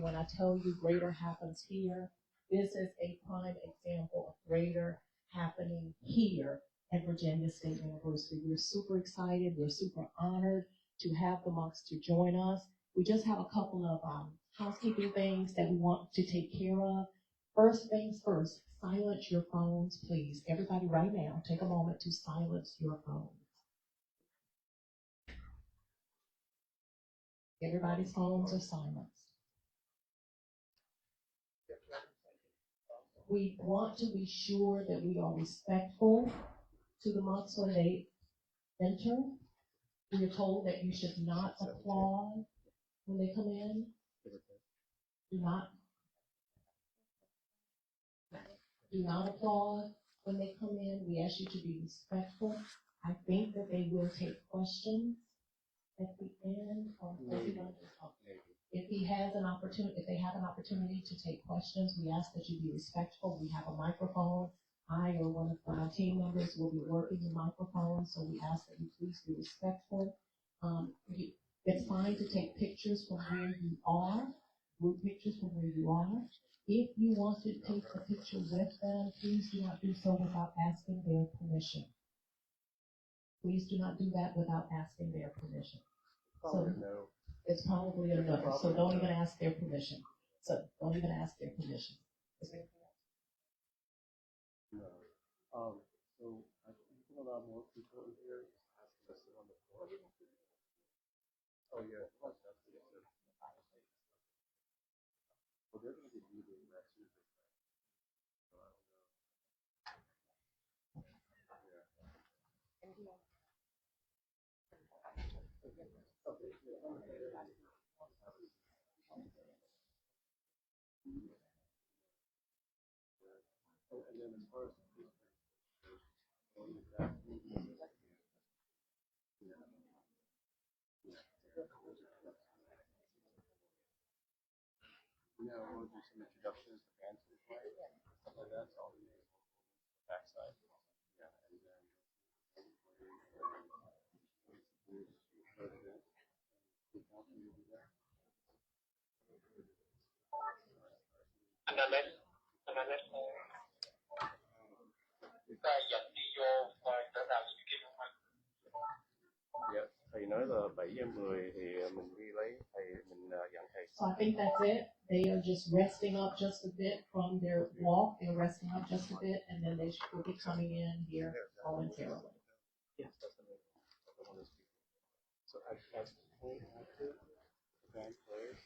when I tell you greater happens here, this is a prime example of greater happening here at Virginia State University. We're super excited. We're super honored to have the monks to join us. We just have a couple of housekeeping things that we want to take care of. First things first, silence your phones, please. Everybody right now, take a moment to silence your phones. Everybody's phones are silenced. We want to be sure that we are respectful to the monks when they enter. We are told that you should not applaud when they come in. Do not applaud when they come in. We ask you to be respectful. I think that they will take questions at the end. If they have an opportunity to take questions, we ask that you be respectful. We have a microphone. I or one of my team members will be working the microphone, so we ask that you please be respectful. It's fine to take pictures from where you are, group pictures from where you are. If you want to take a picture with them, please do not do so without asking their permission. Please do not do that without asking their permission. So it's probably a no. So don't even ask their permission. So don't even ask their permission. Is there anything else? No. So I think a lot more people in here ask us to sit on the floor. Oh yeah. Well, they're going to be meeting next week. So I don't know. And then as far as we'll do some introductions to bands we play, stuff like that. So I'll be the backside. Yeah, and then thầy nói là 7:10 thì mình đi lấy thầy, mình dặn thầy. So I think that's it. They are just resting up just a bit from their walk. They're resting up just a bit, and then they will be coming in here momentarily. Yes, that's the one of those people. So at the point after the band plays,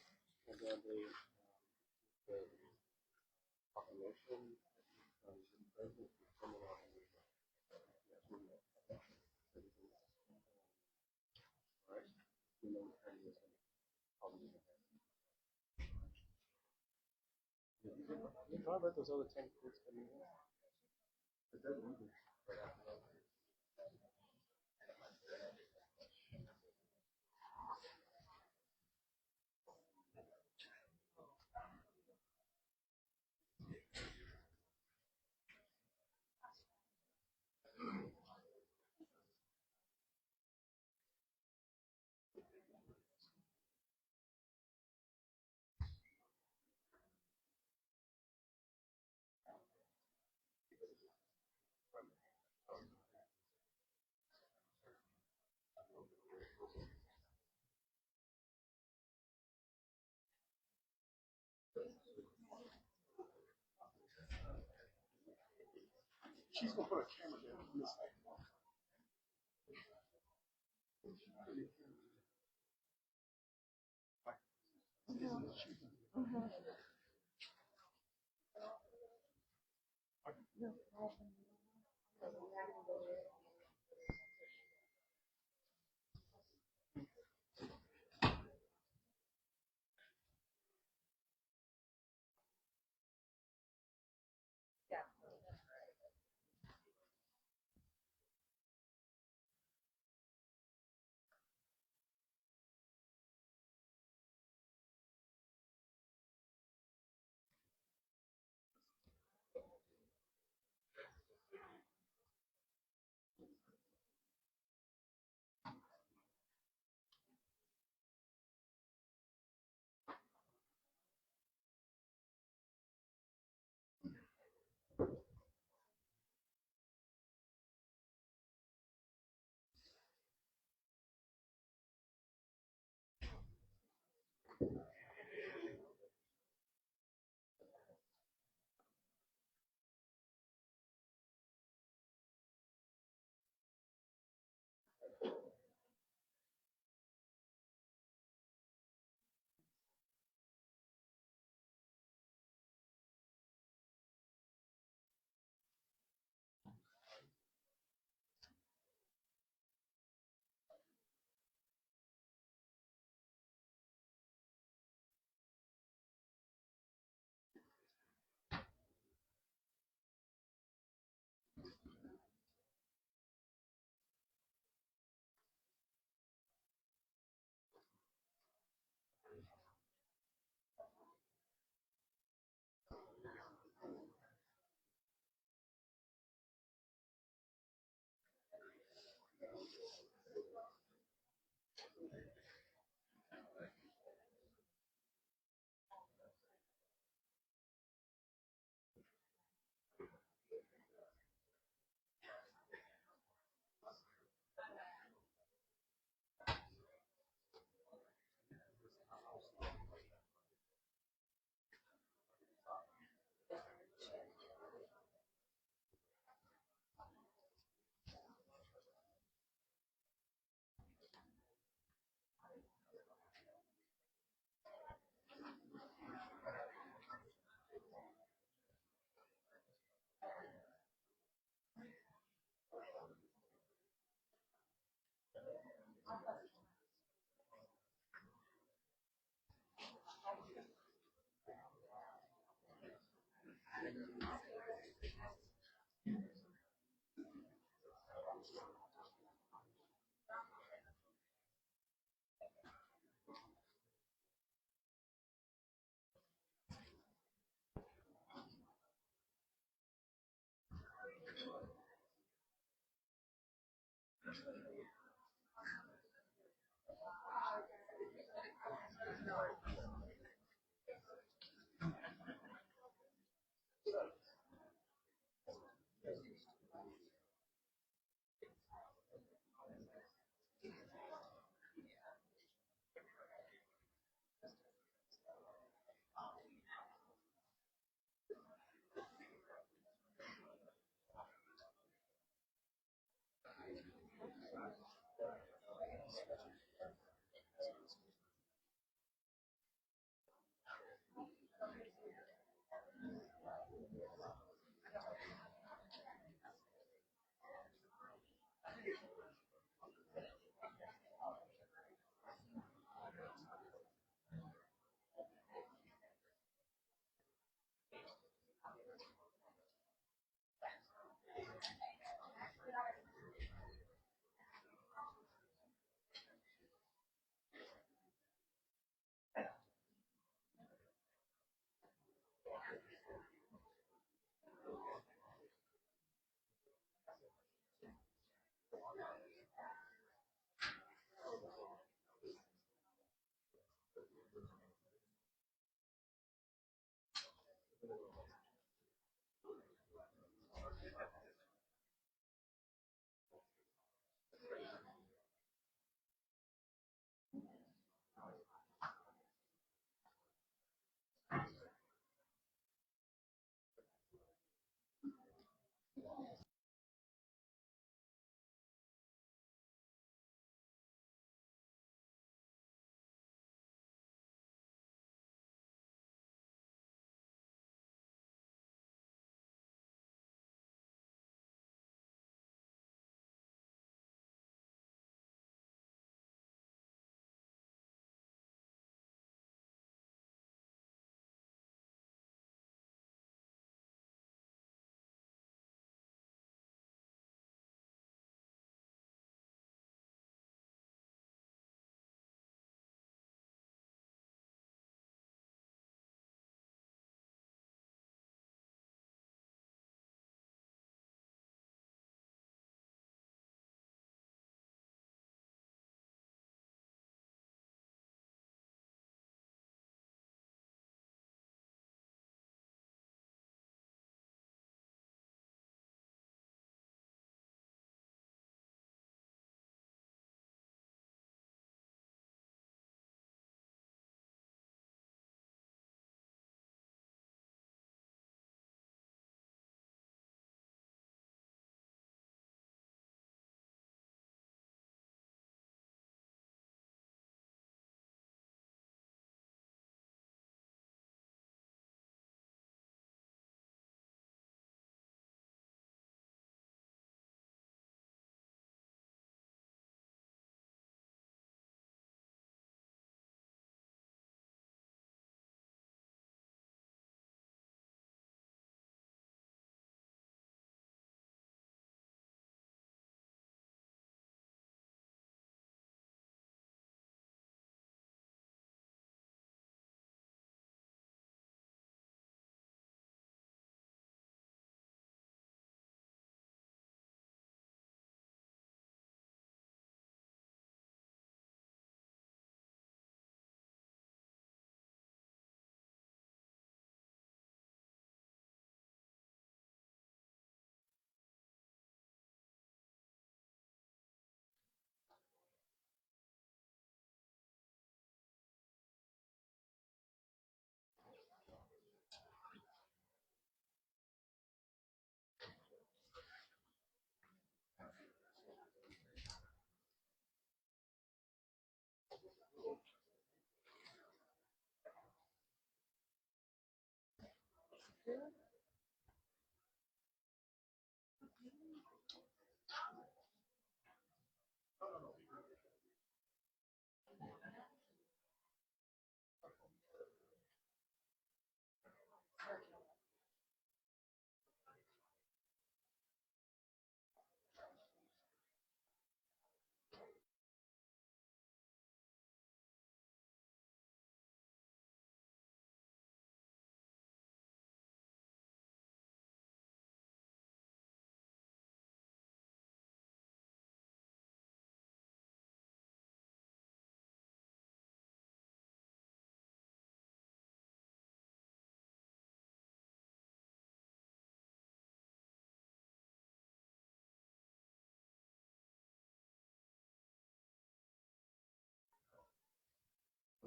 and then the proclamation the president is coming out and you try about those other 10 kids coming in? It doesn't either. She's going to put a camera down on this side.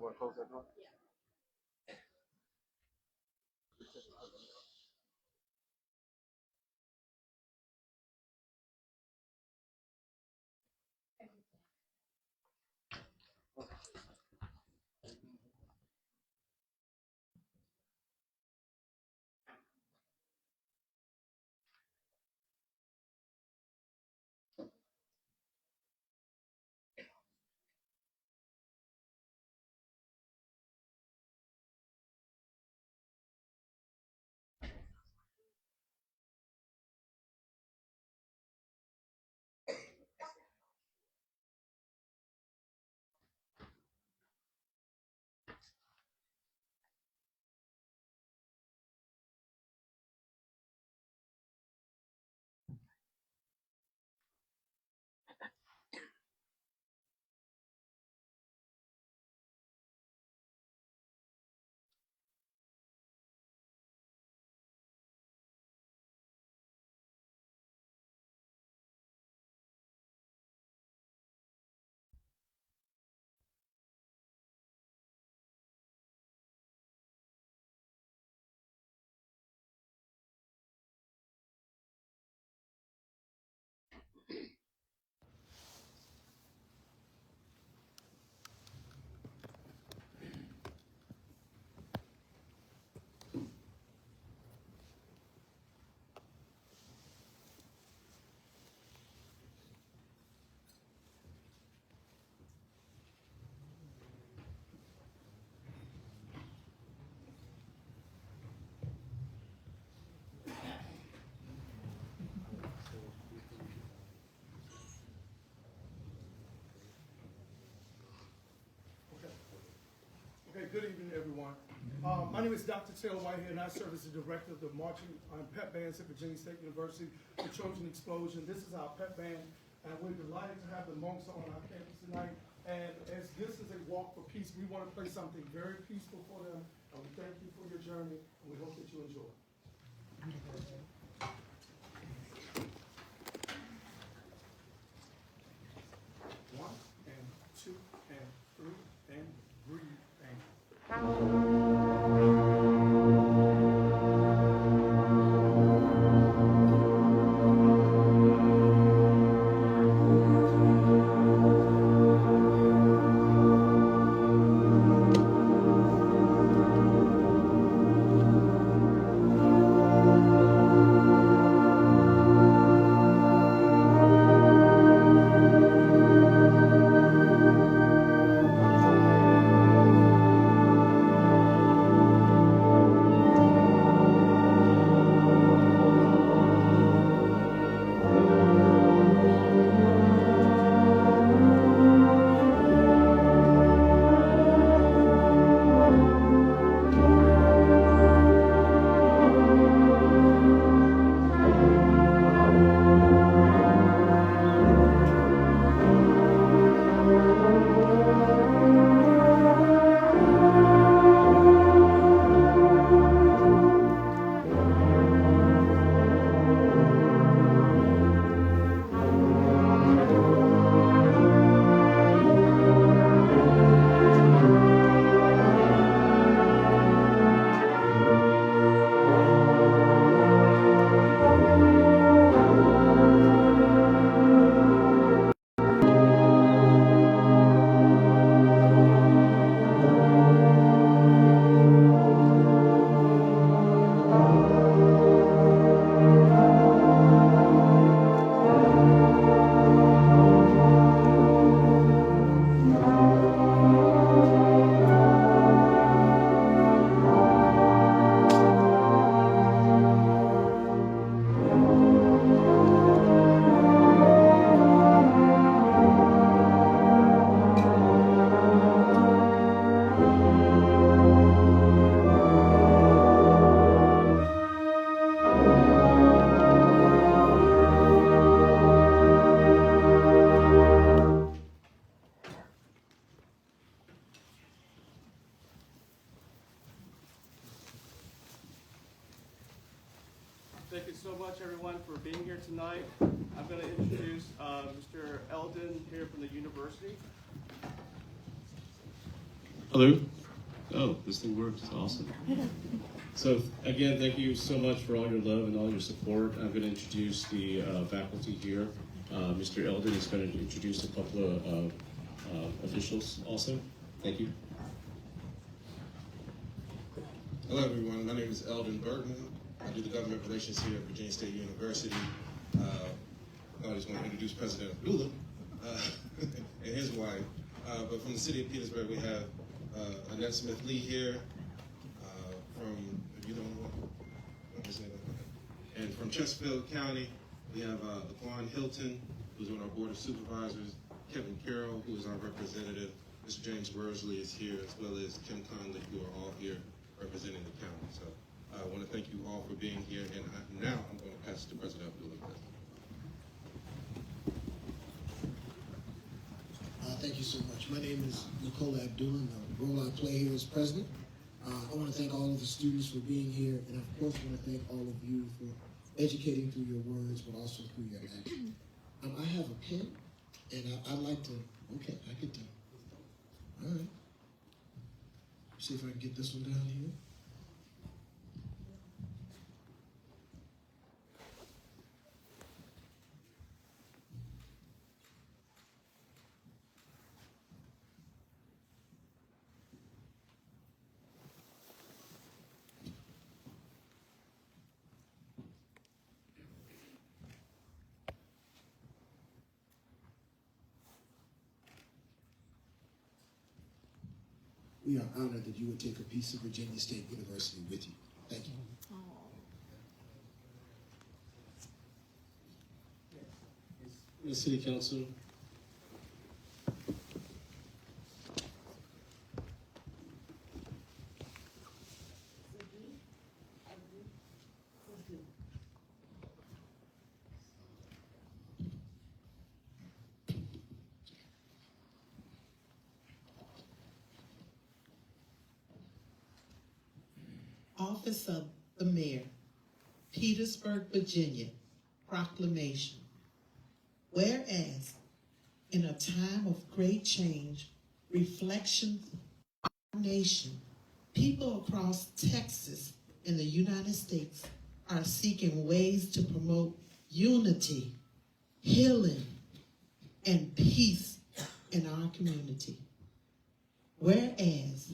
You want to close that door? Okay, good evening, everyone. My name is Dr. Taylor Whitehead, and I serve as the director of the marching pep bands at Virginia State University, the Trojan Explosion. This is our pep band, and we're delighted to have the monks on our campus tonight. And as this is a walk for peace, we want to play something very peaceful for them, and we thank you for your journey, and we hope that you enjoy. One, and two, and three, and breathe, and... Thank you so much, everyone, for being here tonight. I'm going to introduce Mr. Eldon here from the university. Hello? Oh, this thing works. Awesome. So again, thank you so much for all your love and all your support. I'm going to introduce the faculty here. Mr. Eldon is going to introduce a couple of officials also. Thank you. Hello, everyone. My name is Eldon Burton. I do the government relations here at Virginia State University. I just want to introduce President Abdullah and his wife. But from the city of Petersburg, we have Annette Smith-Lee here. From, if you don't know, and from Chesterfield County, we have Laquan Hilton, who's on our Board of Supervisors, Kevin Carroll, who is our representative, Mr. James Worsley is here, as well as Kim Conley, who are all here representing the county. So I want to thank you all for being here, and now I'm going to pass it to President Abdullah. Thank you so much. My name is Nicola Abdullah, and the role I play here as president. I want to thank all of the students for being here, and of course I want to thank all of you for educating through your words, but also through your action. I have a pen, and I'd like to, okay, I get to, all right. See if I can get this one down here. We are honored that you would take a piece of Virginia State University with you. Thank you. The City Council. Office of the Mayor, Petersburg, Virginia, proclamation. Whereas, in a time of great change, reflection of our nation, people across Texas and the United States are seeking ways to promote unity, healing, and peace in our community. Whereas,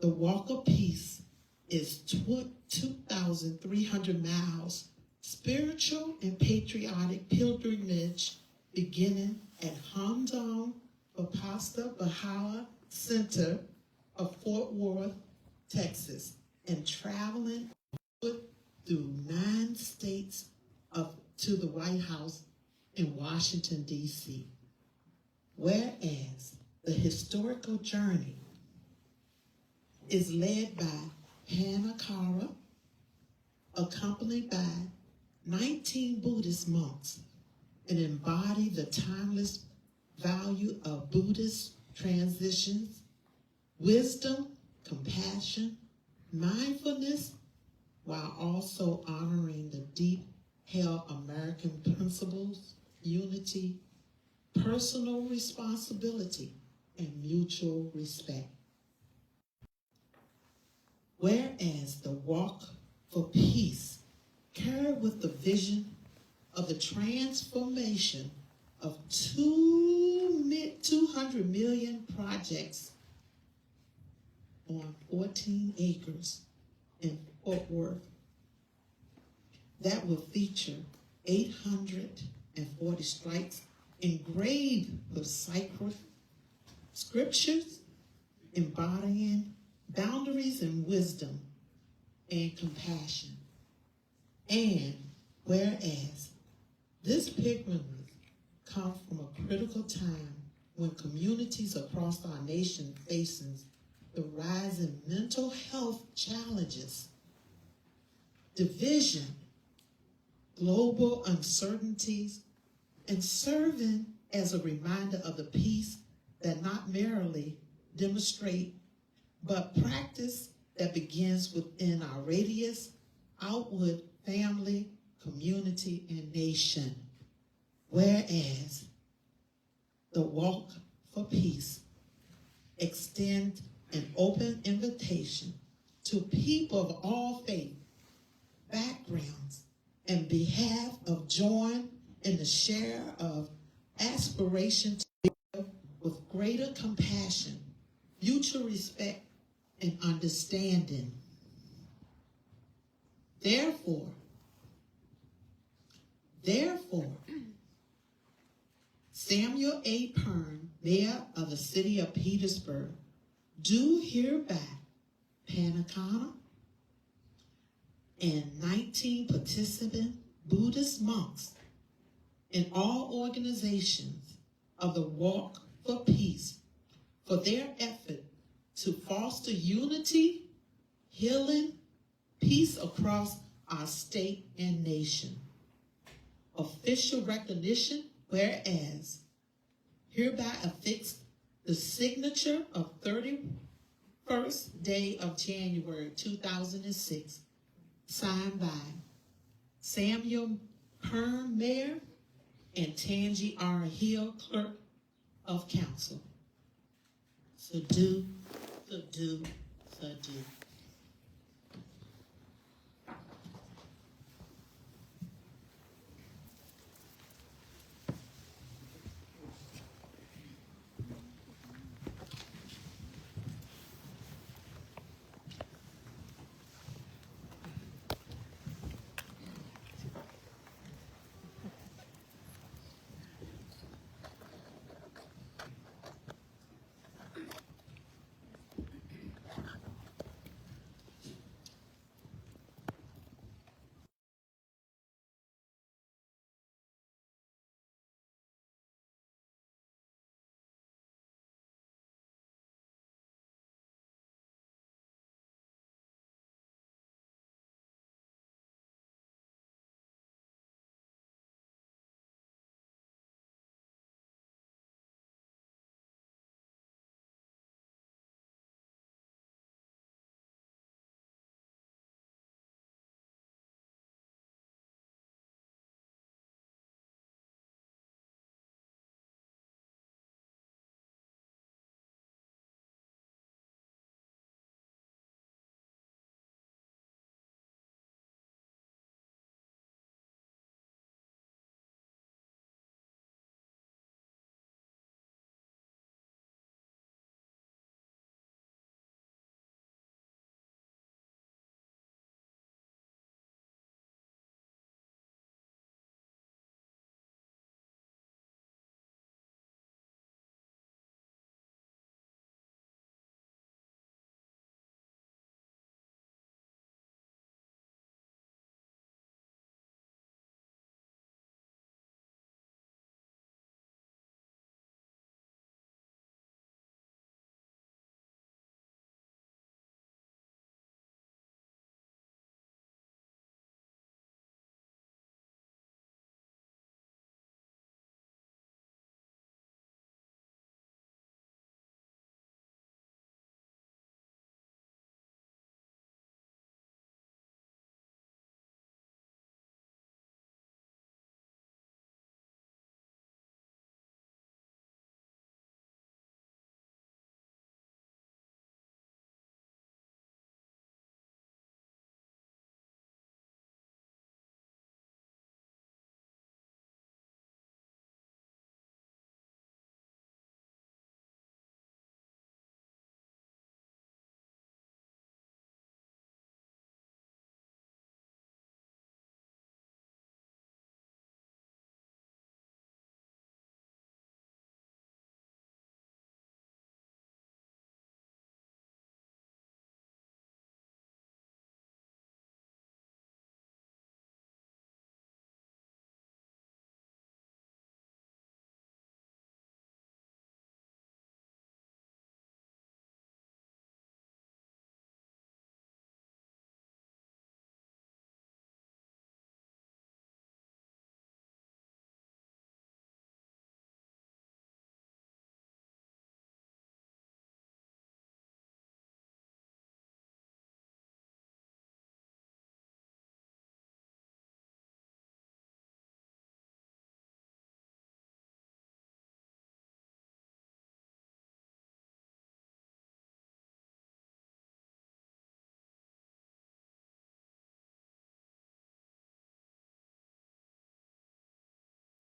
the Walk of Peace is 2,300 miles spiritual and patriotic pilgrimage beginning at Hamdon Bapasta Bahawa Center of Fort Worth, Texas, and traveling through 9 states to the White House in Washington, D.C. Whereas the historical journey is led by Hannah Kara, accompanied by 19 Buddhist monks, and embody the timeless value of Buddhist transitions, wisdom, compassion, mindfulness, while also honoring the deep-held American principles, unity, personal responsibility, and mutual respect. Whereas the Walk for Peace carried with the vision of the transformation of 200 million projects on 14 acres in Fort Worth that will feature 840 stripes engraved with sacred scriptures embodying boundaries and wisdom and compassion. And whereas this pilgrimage comes from a critical time when communities across our nation facing the rise in mental health challenges, division, global uncertainties, and serving as a reminder of the peace that not merely demonstrate but practice that begins within our radius, outward, family, community, and nation. Whereas the Walk for Peace extends an open invitation to people of all faith, backgrounds, and behalf of join in the share of aspiration to live with greater compassion, mutual respect, and understanding. Therefore, Samuel A. Pern, Mayor of the City of Petersburg, do hereby Panacana and 19 participant Buddhist monks and all organizations of the Walk for Peace for their effort to foster unity, healing, peace across our state and nation. Official recognition, whereas hereby affix the signature of 31st day of January 2006, signed by Samuel Pern, Mayor, and Tangi R. Hill, Clerk of Council. So do.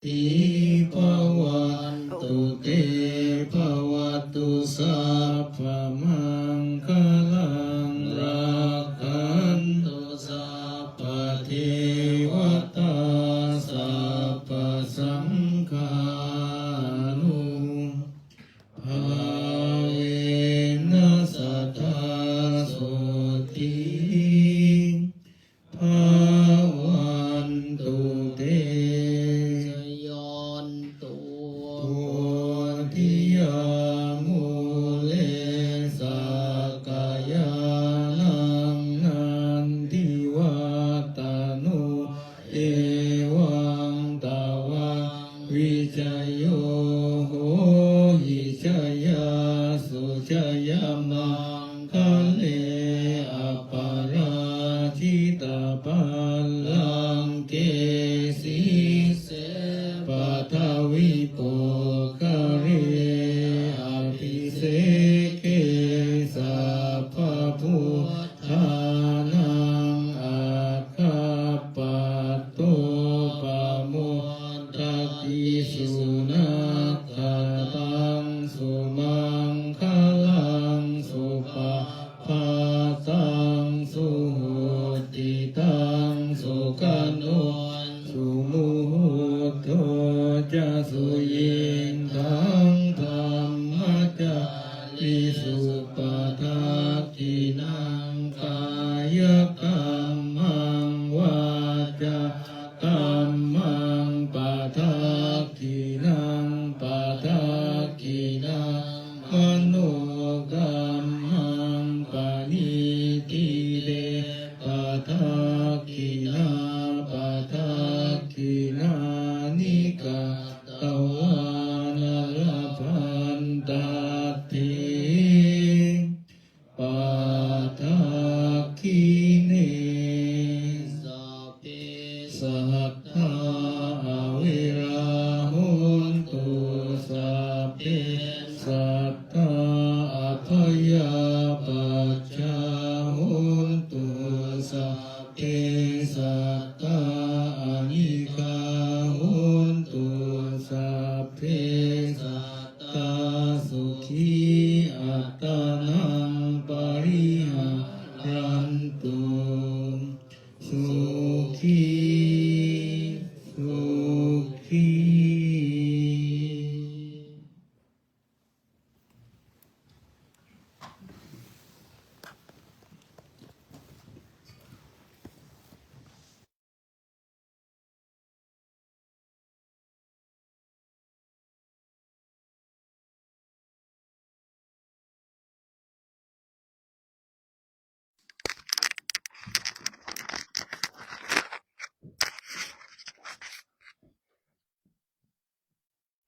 ติภวันตุเตภวตุสัพพมังคลังรักขันตุสัพพเทวตาสัพพสังฆานุภาเวนัสตาโสติภาวันตุเตชยนตุโพธิยามุเลสากายานังนันทิวัตานุเอวังตาวังวิจโยโหหิชยาสุชยมังคะเลอปาราชิตาปัลลังเกสีเสปัทวิโปกเรอภิเสเกสัพพพุทธานังอาคาปัตโตปโมทติสุนัขตังสุมังคลังสุปะภาตังสุโหติตังสุขันโนสุมุโตจะสุยินทังธรรมจักริสุปทากินังกายกรรมังวาจากรรมังปะทากินังปะทากินังมโนกรรมังปะนิทิเดปะทากินาปะทากินานิกาตวานลพันตาเทปาทาคิเนสัพเพสัทธาเวราหุนตุสัพเพสัทธาอัพยาปัจจาหุนตุสัพเพสัทธาอนิกาหุนตุสัพเพสัทธาสุขีอัตตานังปริหารันตุสุขีสุขี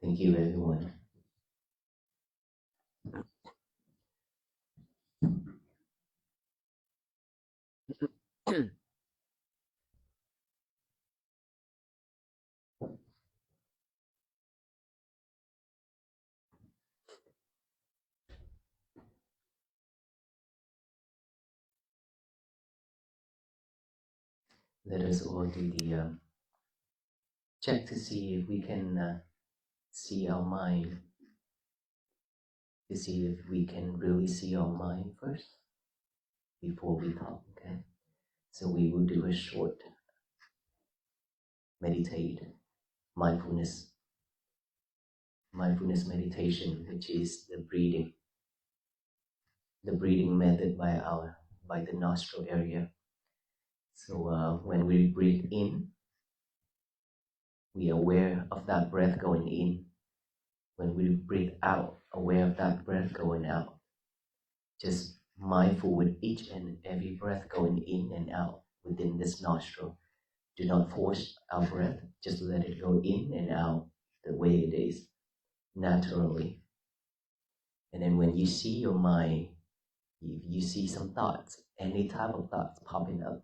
Thank you, everyone. Let us all do the check to see if we can see our mind, to see if we can really see our mind first before we talk, okay? So we will do a short mindfulness meditation, which is the breathing method by the nostril area. So when we breathe in, we are aware of that breath going in. When we breathe out, aware of that breath going out. Just mindful with each and every breath going in and out within this nostril. Do not force our breath, just let it go in and out the way it is, naturally. And then when you see your mind, you see some thoughts, any type of thoughts popping up,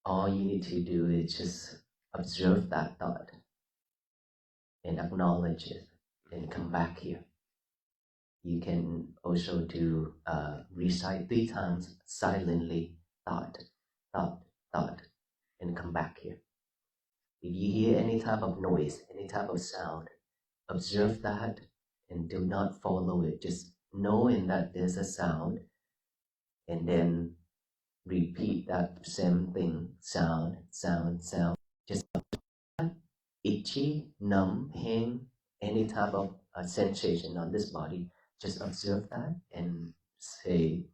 all you need to do is just observe that thought and acknowledge it and come back here. You can also do recite 3 times silently, thought, thought, thought, and come back here. If you hear any type of noise, any type of sound, observe that and do not follow it. Just knowing that there's a sound and then repeat that same thing, sound, sound, sound. Just itchy, numb, pain, any type of sensation on this body, just observe that and say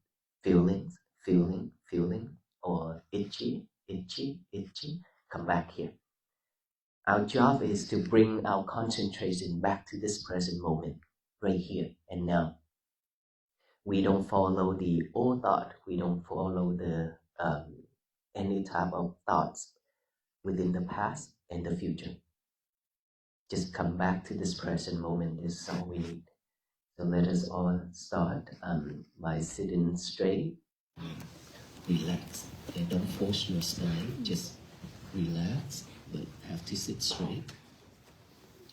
feelings, feeling, feeling, or itchy, itchy, itchy. Come back here. Our job is to bring our concentration back to this present moment, right here and now. We don't follow the old thought. We don't follow the any type of thoughts within the past and the future. Just come back to this present moment is all we need. So let us all start by sitting straight. Relax. And don't force your spine. Just relax, but have to sit straight.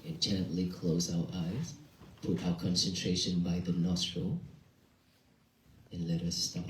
And gently close our eyes. Put our concentration by the nostril. And let us start.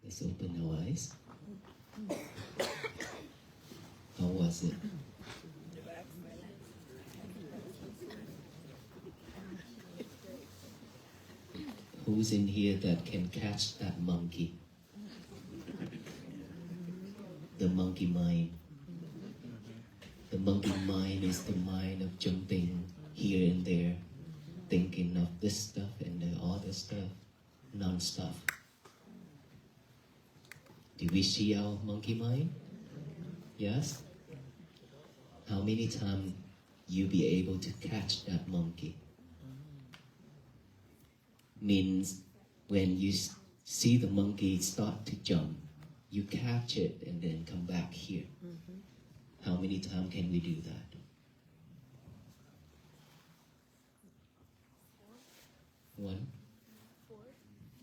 Let's open our eyes. How was it? Who's in here that can catch that monkey? The monkey mind. The monkey mind is the mind of jumping here and there, thinking of this stuff and the other stuff, non-stop. Do we see our monkey mind? Yes? How many times you be able to catch that monkey? Means when you see the monkey start to jump, you catch it and then come back here. How many times can we do that? One?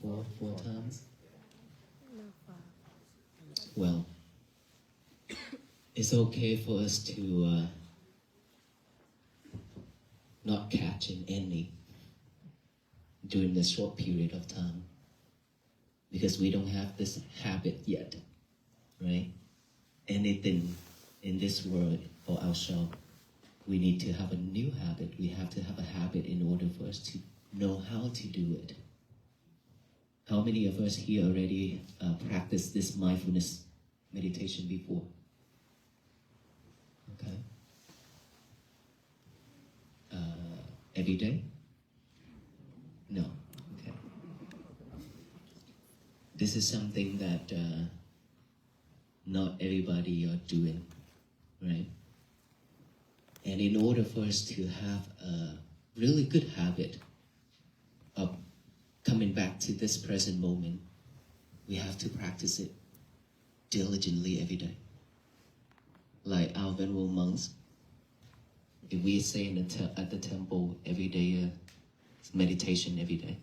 Four times? Well, it's okay for us to not catch any during this short period of time, because we don't have this habit yet, right? Anything in this world for ourselves, we need to have a new habit. We have to have a habit in order for us to know how to do it. How many of us here already practiced this mindfulness meditation before? Okay. Every day? No. Okay. This is something that not everybody are doing, right? And in order for us to have a really good habit of coming back to this present moment, we have to practice it diligently every day. Like our venerable monks, if we say at the temple every day, meditation every day.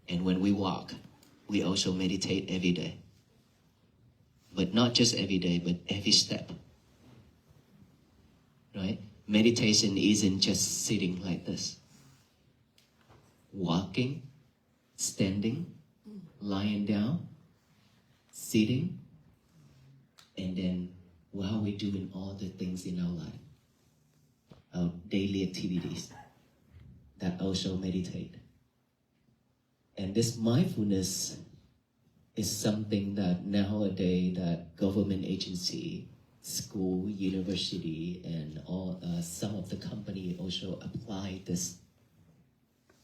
And when we walk, we also meditate every day. But not just every day, but every step. Right? Meditation isn't just sitting like this. Walking, standing, lying down, sitting, and then while we're doing all the things in our life, our daily activities, that also meditate. And this mindfulness is something that nowadays that government agency, school, university, and all some of the company also apply this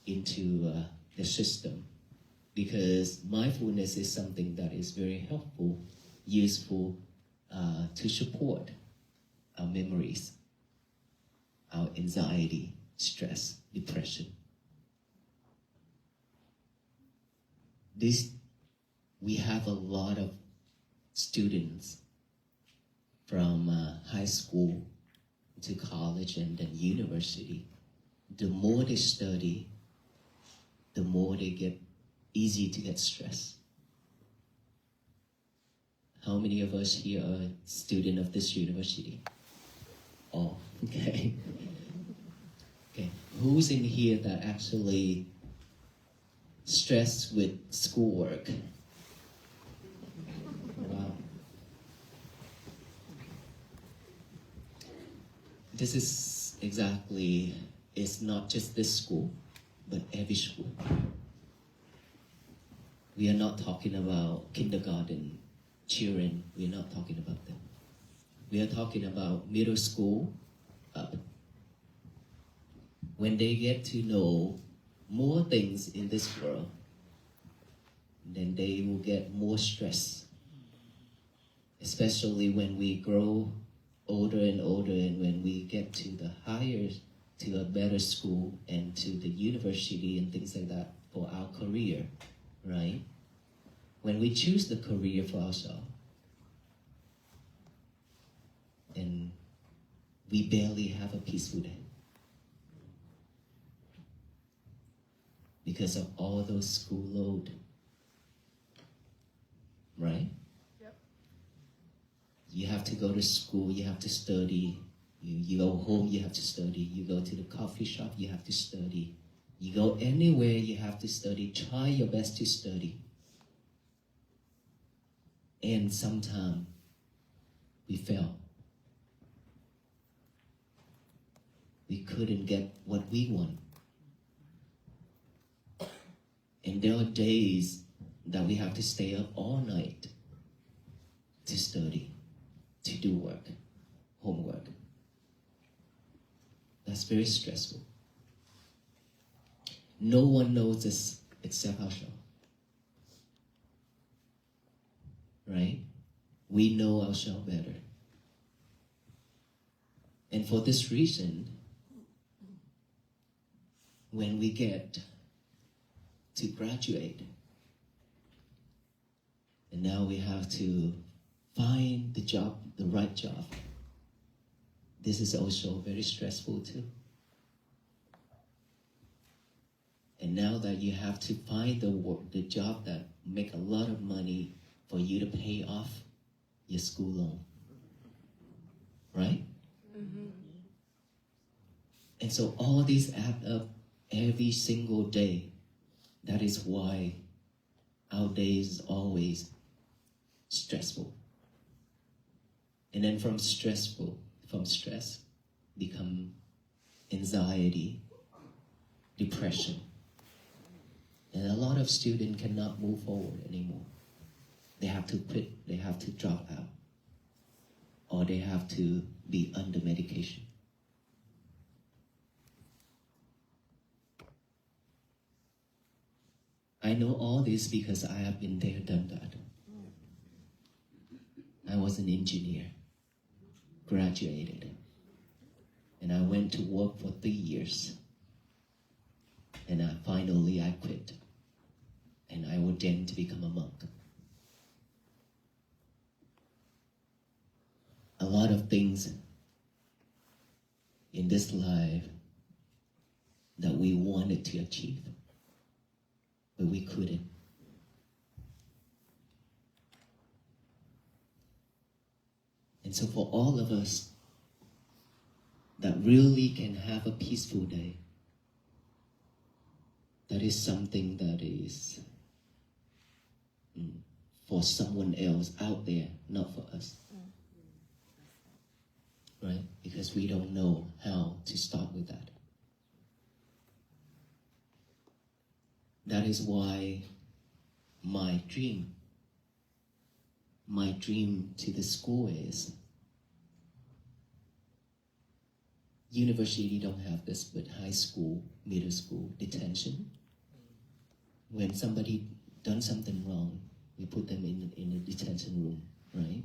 into the system, because mindfulness is something that is very helpful, useful to support our memories, our anxiety, stress, depression. We have a lot of students from high school to college and then university. The more they study, the more they get easy to get stressed. How many of us here are student of this university? Oh, okay. Okay, who's in here that actually stressed with schoolwork? Wow. This is exactly, it's not just this school, but every school. We are not talking about kindergarten children, we are not talking about them. We are talking about middle school up. When they get to know more things in this world, then they will get more stress. Especially when we grow older and older, and when we get to the higher, to a better school and to the university and things like that for our career, right? When we choose the career for ourselves, and we barely have a peaceful day because of all those school load, right? Yep. You have to go to school, you have to study. You go home, you have to study. You go to the coffee shop, you have to study. You go anywhere, you have to study. Try your best to study. And sometimes we fail. We couldn't get what we want. And there are days that we have to stay up all night to study, to do work, homework. That's very stressful. No one knows this except ourselves. Right? We know ourselves better. And for this reason, when we get to graduate, and now we have to find the job, the right job, this is also very stressful too. And now that you have to find the job that make a lot of money for you to pay off your school loan, right? Mm-hmm. And so all these add up every single day. That is why our days is always stressful. And then from stress become anxiety, depression. And a lot of students cannot move forward anymore. They have to quit, they have to drop out, or they have to be under medication. I know all this because I have been there, done that. I was an engineer, graduated, and I went to work for 3 years. And finally I quit, and I ordained to become a monk. A lot of things in this life that we wanted to achieve, but we couldn't. And so for all of us that really can have a peaceful day, that is something that is for someone else out there, not for us. Right? Because we don't know how to start with that. That is why my dream to the school is, university don't have this, but high school, middle school, detention. When somebody done something wrong, we put them in a detention room, right?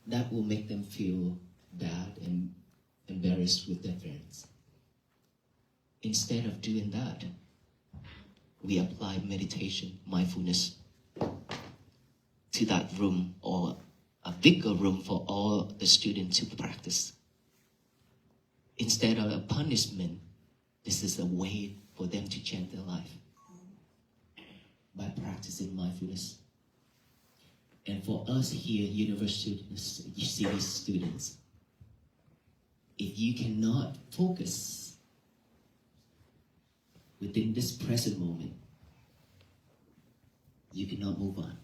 That will make them feel bad and embarrassed with their friends. Instead of doing that, we apply meditation, mindfulness to that room, or a bigger room for all the students to practice. Instead of a punishment, this is a way for them to change their life by practicing mindfulness. And for us here, university students, if you cannot focus within this present moment, you cannot move on.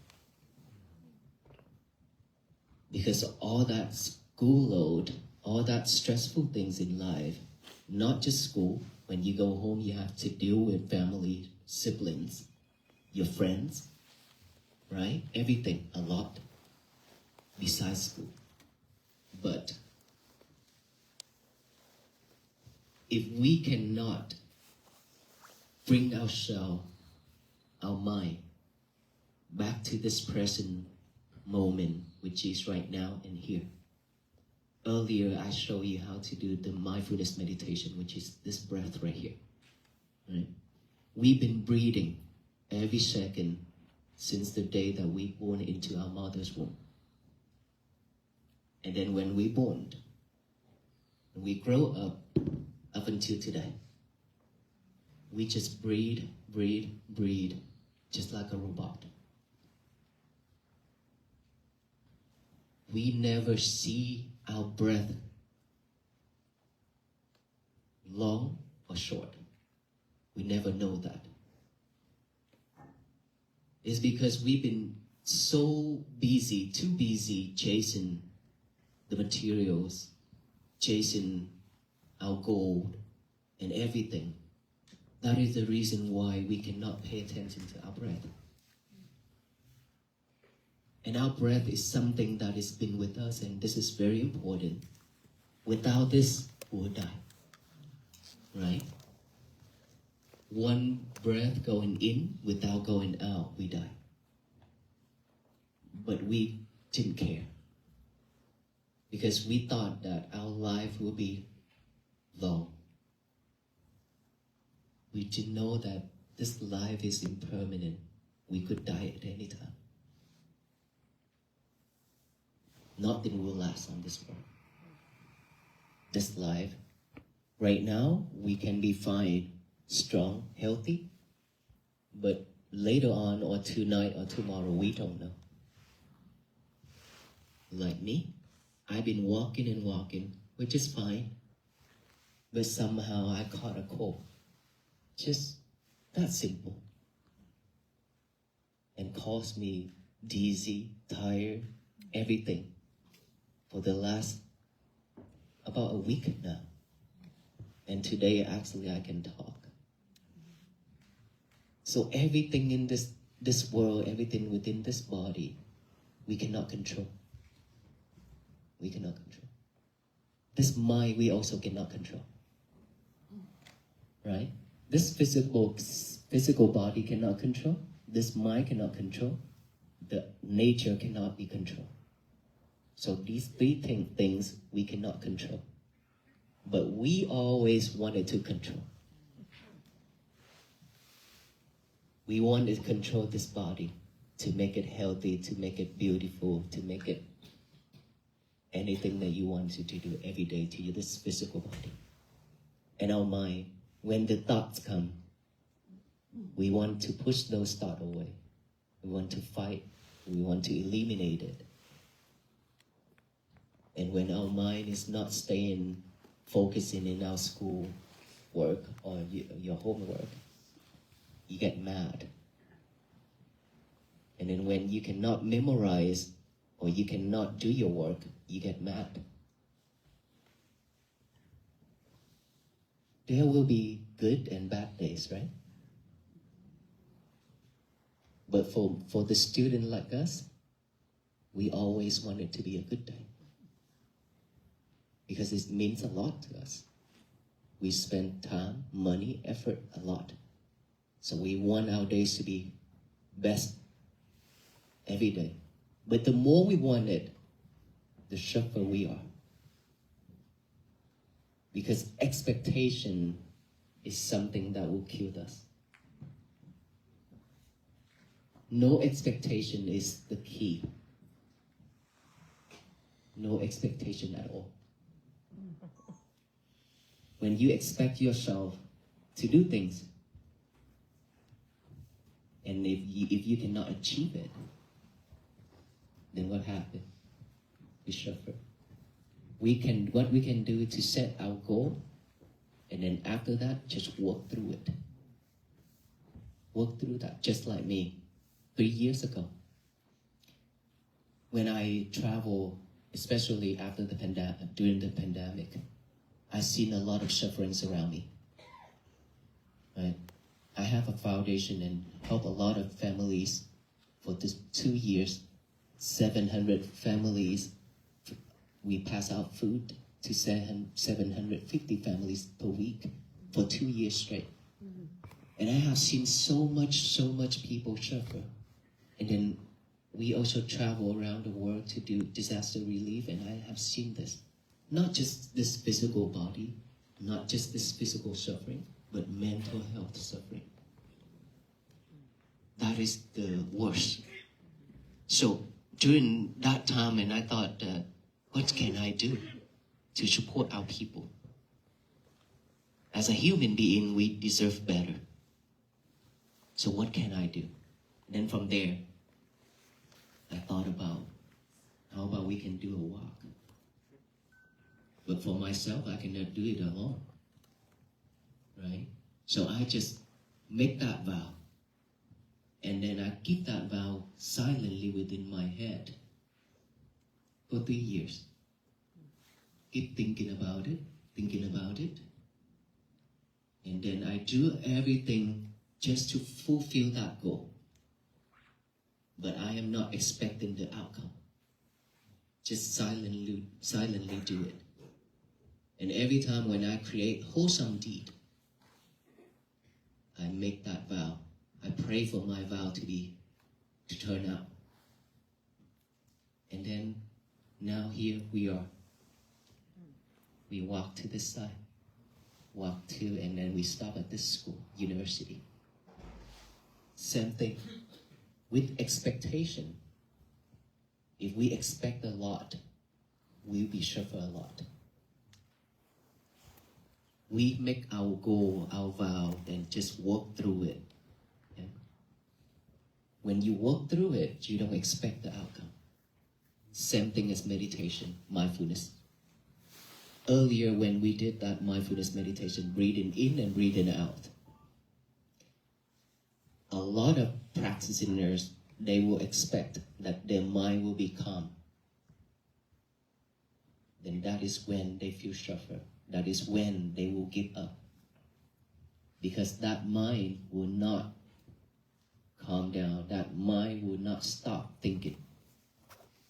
Because all that school load, all that stressful things in life, not just school, when you go home, you have to deal with family, siblings, your friends, right? Everything, a lot, besides school. But if we cannot bring ourselves, our mind, back to this present moment, which is right now and here. Earlier, I showed you how to do the mindfulness meditation, which is this breath right here. Right? We've been breathing every second since the day that we born into our mother's womb. And then when we born, we grow up until today. We just breathe, just like a robot. We never see our breath long or short. We never know that. is because we've been so busy, too busy chasing the materials, chasing our gold and everything. That is the reason why we cannot pay attention to our breath. And our breath is something that has been with us, and this is very important. Without this, we will die. Right? One breath going in without going out, we die. But we didn't care. Because we thought that our life would be long. We didn't know that this life is impermanent. We could die at any time. Nothing will last on this world. This life, right now, we can be fine, strong, healthy, but later on, or tonight, or tomorrow, we don't know. Like me, I've been walking and walking, which is fine, but somehow I caught a cold. Just that simple. And caused me dizzy, tired, everything for the last about a week now. And today, actually, I can talk. So everything in this world, everything within this body, we cannot control. We cannot control. This mind, we also cannot control. Right? This physical body cannot control. This mind cannot control. The nature cannot be controlled. So these three things we cannot control. But we always wanted to control. We wanted to control this body, to make it healthy, to make it beautiful, to make it anything that you wanted to do every day to this physical body. And our mind, when the thoughts come, we want to push those thoughts away. We want to fight. We want to eliminate it. And when our mind is not staying, focusing in our school work or your homework, you get mad. And then when you cannot memorize or you cannot do your work, you get mad. There will be good and bad days, right? But for the student like us, we always want it to be a good day. Because it means a lot to us. We spend time, money, effort a lot. So we want our days to be best every day. But the more we want it, the suffer we are. Because expectation is something that will kill us. No expectation is the key. No expectation at all. When you expect yourself to do things, and if you cannot achieve it, then what happens? We suffer. What we can do to set our goal, and then after that, just walk through it. Walk through that, just like me, 3 years ago. When I travel, especially after the during the pandemic, I've seen a lot of sufferings around me. Right? I have a foundation and help a lot of families for this 2 years, 700 families. We pass out food to 750 families per week for 2 years straight. And I have seen so much people suffer. And then we also travel around the world to do disaster relief, and I have seen this. Not just this physical body, not just this physical suffering, but mental health suffering. That is the worst. So during that time, and I thought, what can I do to support our people? As a human being, we deserve better. So what can I do? And then from there, I thought about, how about we can do a walk? But for myself, I cannot do it alone, right? So I just make that vow. And then I keep that vow silently within my head for 3 years. Keep thinking about it. And then I do everything just to fulfill that goal. But I am not expecting the outcome. Just silently do it. And every time when I create wholesome deed, I make that vow. I pray for my vow to turn out. And then now here we are. We walk to this side, and then we stop at this school, university. Same thing with expectation. If we expect a lot, we'll be suffer a lot. We make our goal, our vow, and just walk through it. Okay? When you walk through it, you don't expect the outcome. Same thing as meditation, mindfulness. Earlier when we did that mindfulness meditation, breathing in and breathing out, a lot of practitioners, they will expect that their mind will be calm. Then that is when they feel suffer. That is when they will give up. Because that mind will not calm down. That mind will not stop thinking.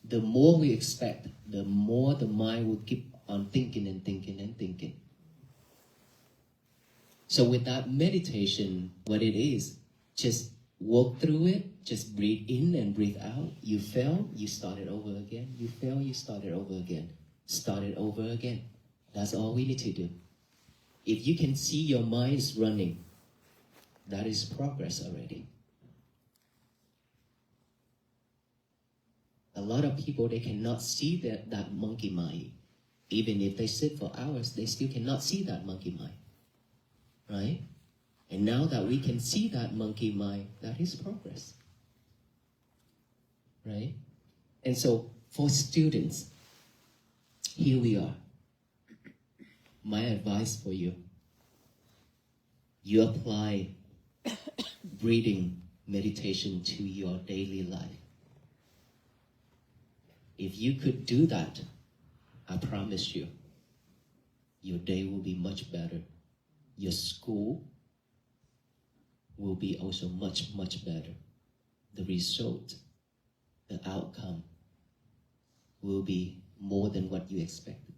The more we expect, the more the mind will keep on thinking and thinking and thinking. So with that meditation, what it is, just walk through it, just breathe in and breathe out. You fail, you start it over again. You fail, you start it over again. Start it over again. That's all we need to do. If you can see your mind is running, that is progress already. A lot of people, they cannot see that monkey mind. Even if they sit for hours, they still cannot see that monkey mind. Right? And now that we can see that monkey mind, that is progress. Right? And so for students, here we are. My advice for you, you apply breathing meditation to your daily life. If you could do that, I promise you, your day will be much better. Your school will be also much, much better. The result, the outcome will be more than what you expected.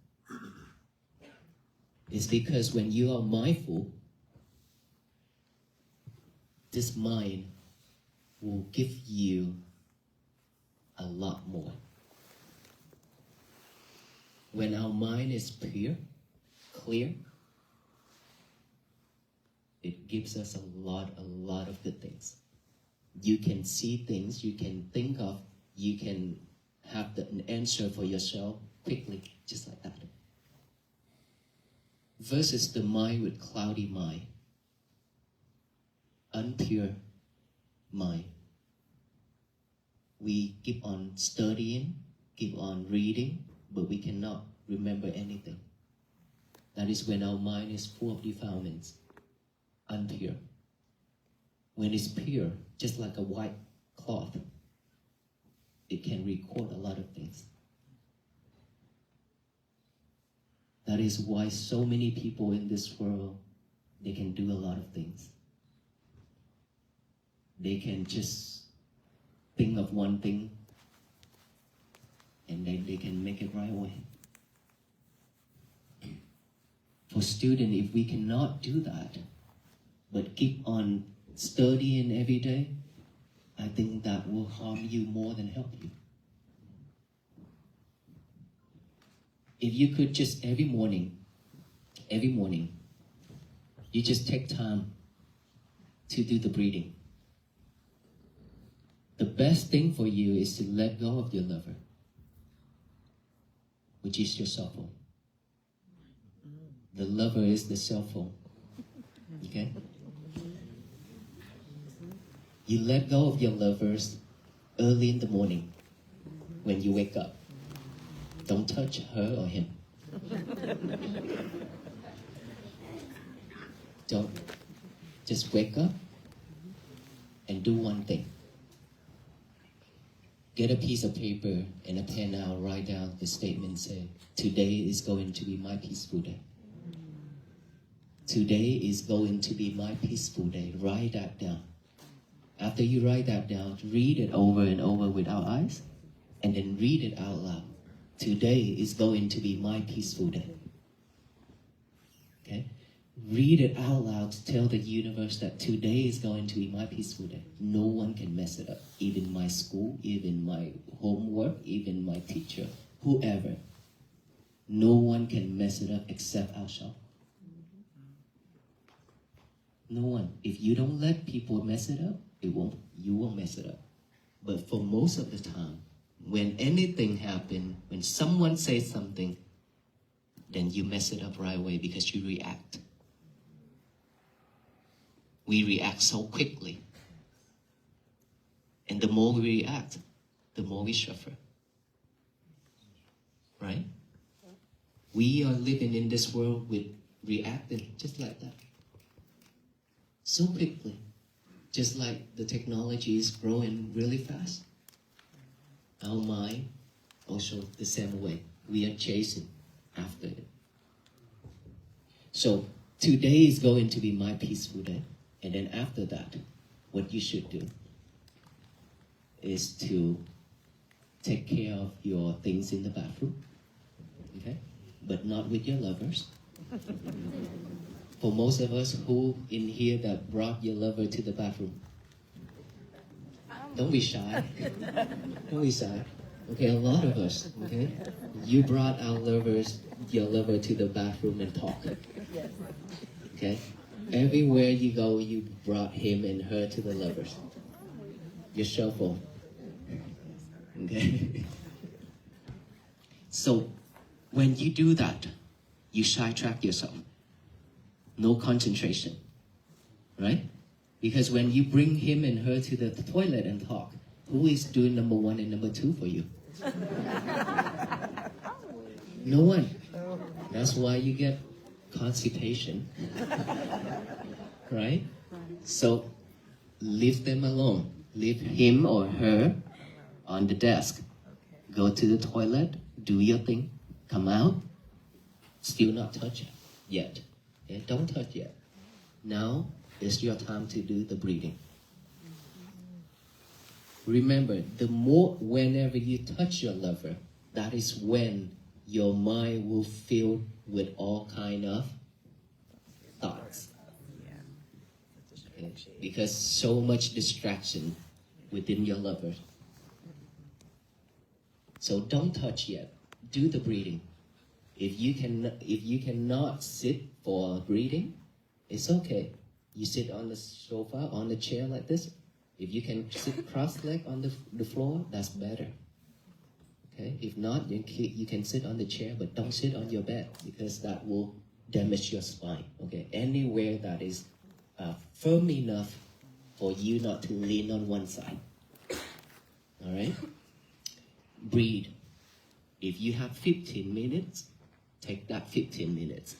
It's because when you are mindful, this mind will give you a lot more. When our mind is pure, clear, it gives us a lot of good things. You can see things, you can think of, you can have an answer for yourself quickly, just like that. Versus the mind with cloudy mind, unpure mind. We keep on studying, keep on reading, but we cannot remember anything. That is when our mind is full of defilements, unpure. When it's pure, just like a white cloth, it can record a lot of things. That is why so many people in this world, they can do a lot of things. They can just think of one thing and then they can make it right away. For students, if we cannot do that, but keep on studying every day, I think that will harm you more than help you. If you could just every morning, you just take time to do the breathing. The best thing for you is to let go of your lover, which is your cell phone. The lover is the cell phone. Okay? You let go of your lovers early in the morning when you wake up. Don't touch her or him. Don't. Just wake up and do one thing. Get a piece of paper and a pen out, write down the statement, say, today is going to be my peaceful day. Today is going to be my peaceful day. Write that down. After you write that down, read it over and over without eyes, and then read it out loud. Today is going to be my peaceful day. Okay? Read it out loud to tell the universe that today is going to be my peaceful day. No one can mess it up. Even my school, even my homework, even my teacher, whoever. No one can mess it up except ourselves. No one. If you don't let people mess it up, you won't mess it up. But for most of the time, when anything happens, when someone says something, then you mess it up right away because you react. We react so quickly. And the more we react, the more we suffer. Right? We are living in this world with reacting just like that. So quickly. Just like the technology is growing really fast. Our mind also the same way. We are chasing after it. So today is going to be my peaceful day. And then after that, what you should do is to take care of your things in the bathroom. Okay? But not with your lovers. For most of us who in here that brought your lover to the bathroom, don't be shy. Don't be shy. Okay, a lot of us, okay? You brought your lover to the bathroom and talk. Okay? Everywhere you go, you brought him and her to the lovers. Your cell phone. Okay? So, when you do that, you sidetrack yourself. No concentration, right? Because when you bring him and her to the toilet and talk, who is doing number 1 and number 2 for you? No one. That's why you get constipation, right? So leave them alone. Leave him or her on the desk. Go to the toilet, do your thing, come out, still not touch it yet. Okay? Don't touch yet. Now is your time to do the breathing. Remember, whenever you touch your lover, that is when your mind will fill with all kind of thoughts. Okay? Because so much distraction within your lover. So don't touch yet. Do the breathing. If you cannot sit for breathing, it's okay. You sit on the sofa, on the chair like this. If you can sit cross-legged on the floor, that's better. Okay? If not, you can sit on the chair, but don't sit on your bed because that will damage your spine. Okay? Anywhere that is firm enough for you not to lean on one side. All right? Breathe. If you have 15 minutes, take that 15 minutes.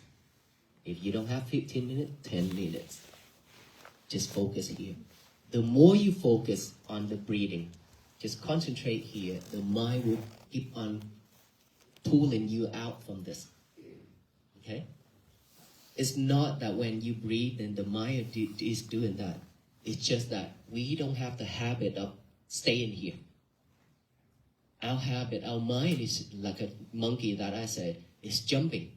If you don't have 15 minutes, 10 minutes. Just focus here. The more you focus on the breathing, just concentrate here, the mind will keep on pulling you out from this. Okay? It's not that when you breathe and the mind is doing that. It's just that we don't have the habit of staying here. Our mind is like a monkey that I said, is jumping.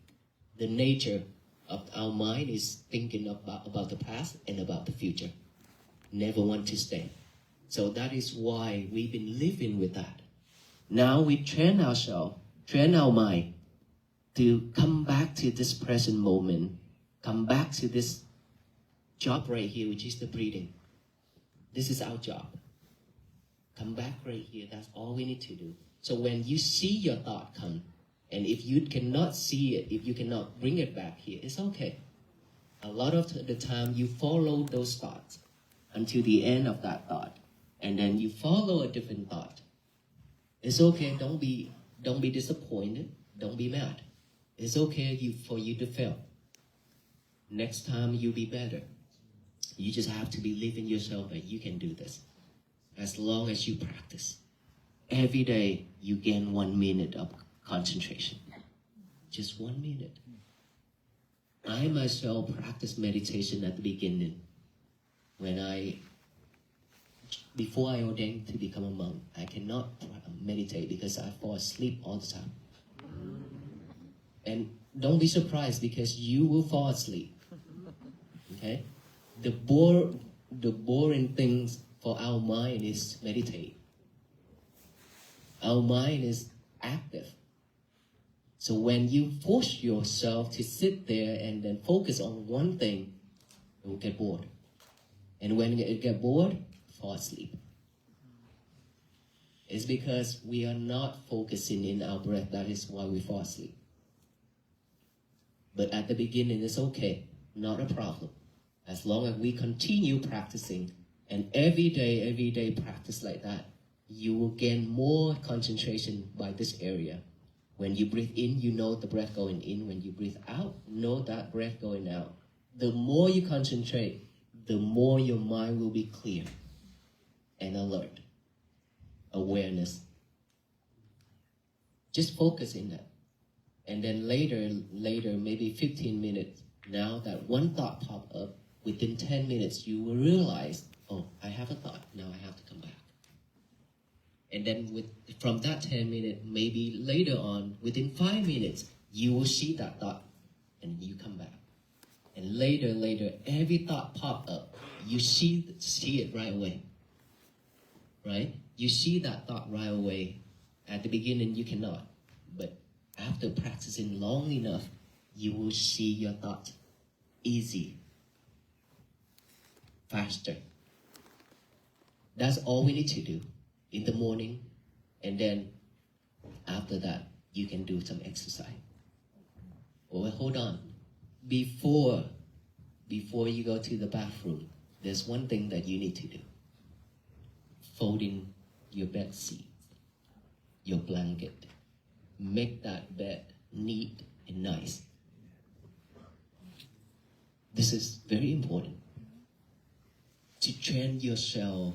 The nature of our mind is thinking about the past and about the future. Never want to stay. So that is why we've been living with that. Now we train ourselves, train our mind to come back to this present moment, come back to this job right here, which is the breathing. This is our job. Come back right here. That's all we need to do. So when you see your thought come, and if you cannot see it, if you cannot bring it back here, it's okay. A lot of the time you follow those thoughts until the end of that thought, and then you follow a different thought. It's okay. Don't be disappointed. Don't be mad. It's okay for you to fail. Next time you'll be better. You just have to believe in yourself that you can do this. As long as you practice. Every day you gain 1 minute of concentration. Just 1 minute. I myself practiced meditation at the beginning. Before I ordained to become a monk, I cannot meditate because I fall asleep all the time. And don't be surprised because you will fall asleep. Okay? The boring things for our mind is meditate. Our mind is active. So when you force yourself to sit there and then focus on one thing, you will get bored. And when you get bored, fall asleep. It's because we are not focusing in our breath. That is why we fall asleep. But at the beginning, it's okay. Not a problem. As long as we continue practicing, and every day practice like that, you will gain more concentration by this area. When you breathe in, you know the breath going in. When you breathe out, know that breath going out. The more you concentrate, the more your mind will be clear and alert. Awareness. Just focus in that. And then later, maybe 15 minutes, now that one thought popped up, within 10 minutes, you will realize, oh, I have a thought, now I have to come back. And then from that 10 minutes, maybe later on, within 5 minutes, you will see that thought, and you come back. And later, every thought pop up, you see it right away. Right? You see that thought right away. At the beginning, you cannot. But after practicing long enough, you will see your thoughts easy, faster. That's all we need to do in the morning. And then after that, you can do some exercise. Well, hold on. Before you go to the bathroom, there's one thing that you need to do. Folding your bed sheet, your blanket. Make that bed neat and nice. This is very important. To train yourself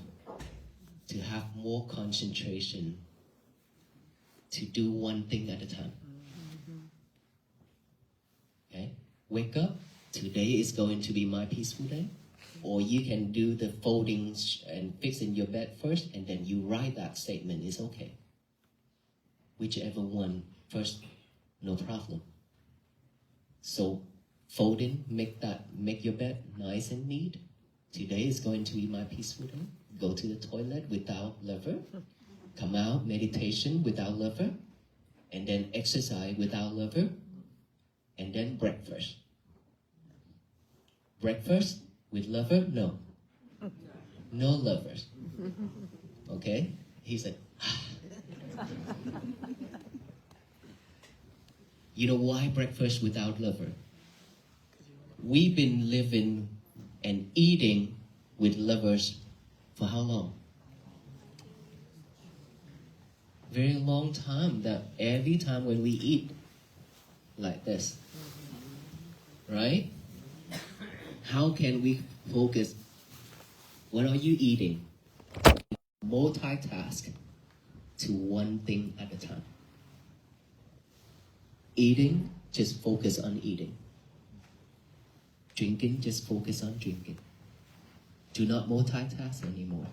to have more concentration, to do one thing at a time. Okay? Wake up. Today is going to be my peaceful day. Or you can do the folding and fixing your bed first, and then you write that statement. It's okay. Whichever one first, no problem. So folding, make your bed nice and neat. Today is going to be my peaceful day. Go to the toilet without lever. Come out, meditation without lever. And then exercise without lever. And then breakfast. Breakfast with lever? No. No levers. Okay? He said, You know why breakfast without lever? We've been living and eating with levers for how long? Very long time. That every time when we eat like this, right? How can we focus? What are you eating? Multitask to one thing at a time. Eating, just focus on eating. Drinking, just focus on drinking. Do not multitask anymore.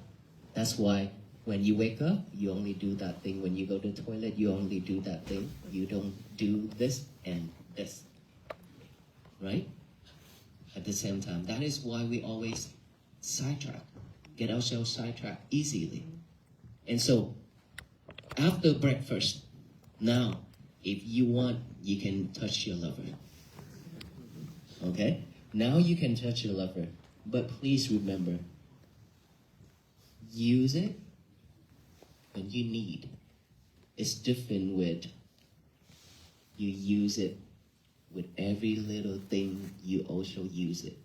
That's why when you wake up, you only do that thing. When you go to the toilet, you only do that thing. You don't do this and this. Right? At the same time. That is why we always sidetrack. Get ourselves sidetracked easily. And so, after breakfast, now, if you want, you can touch your lover. Okay? Now you can touch your lover. But please remember, use it when you need. It's different with you use it with every little thing, you also use it.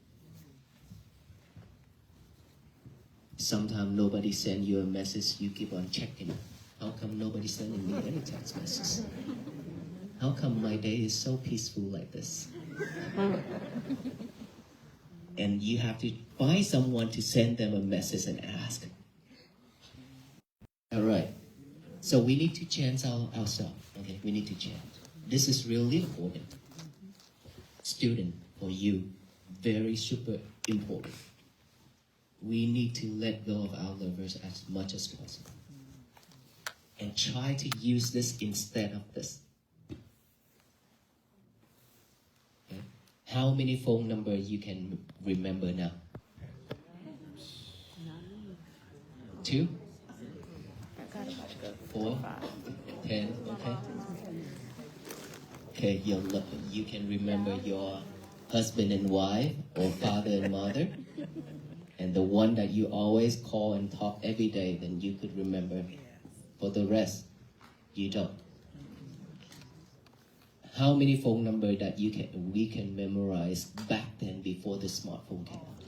Sometimes nobody send you a message, you keep on checking. How come nobody sending me any text messages? How come my day is so peaceful like this? And you have to find someone to send them a message and ask. All right. So we need to change ourselves. Okay, we need to change. This is really important. Student, for you, very super important. We need to let go of our lovers as much as possible. And try to use this instead of this. Okay? How many phone numbers you can remember now? 2? 4? 10? Okay. Okay, you can remember your husband and wife, or father and mother, and the one that you always call and talk every day, then you could remember. For the rest, you don't. How many phone numbers that we can memorize back then before the smartphone came out?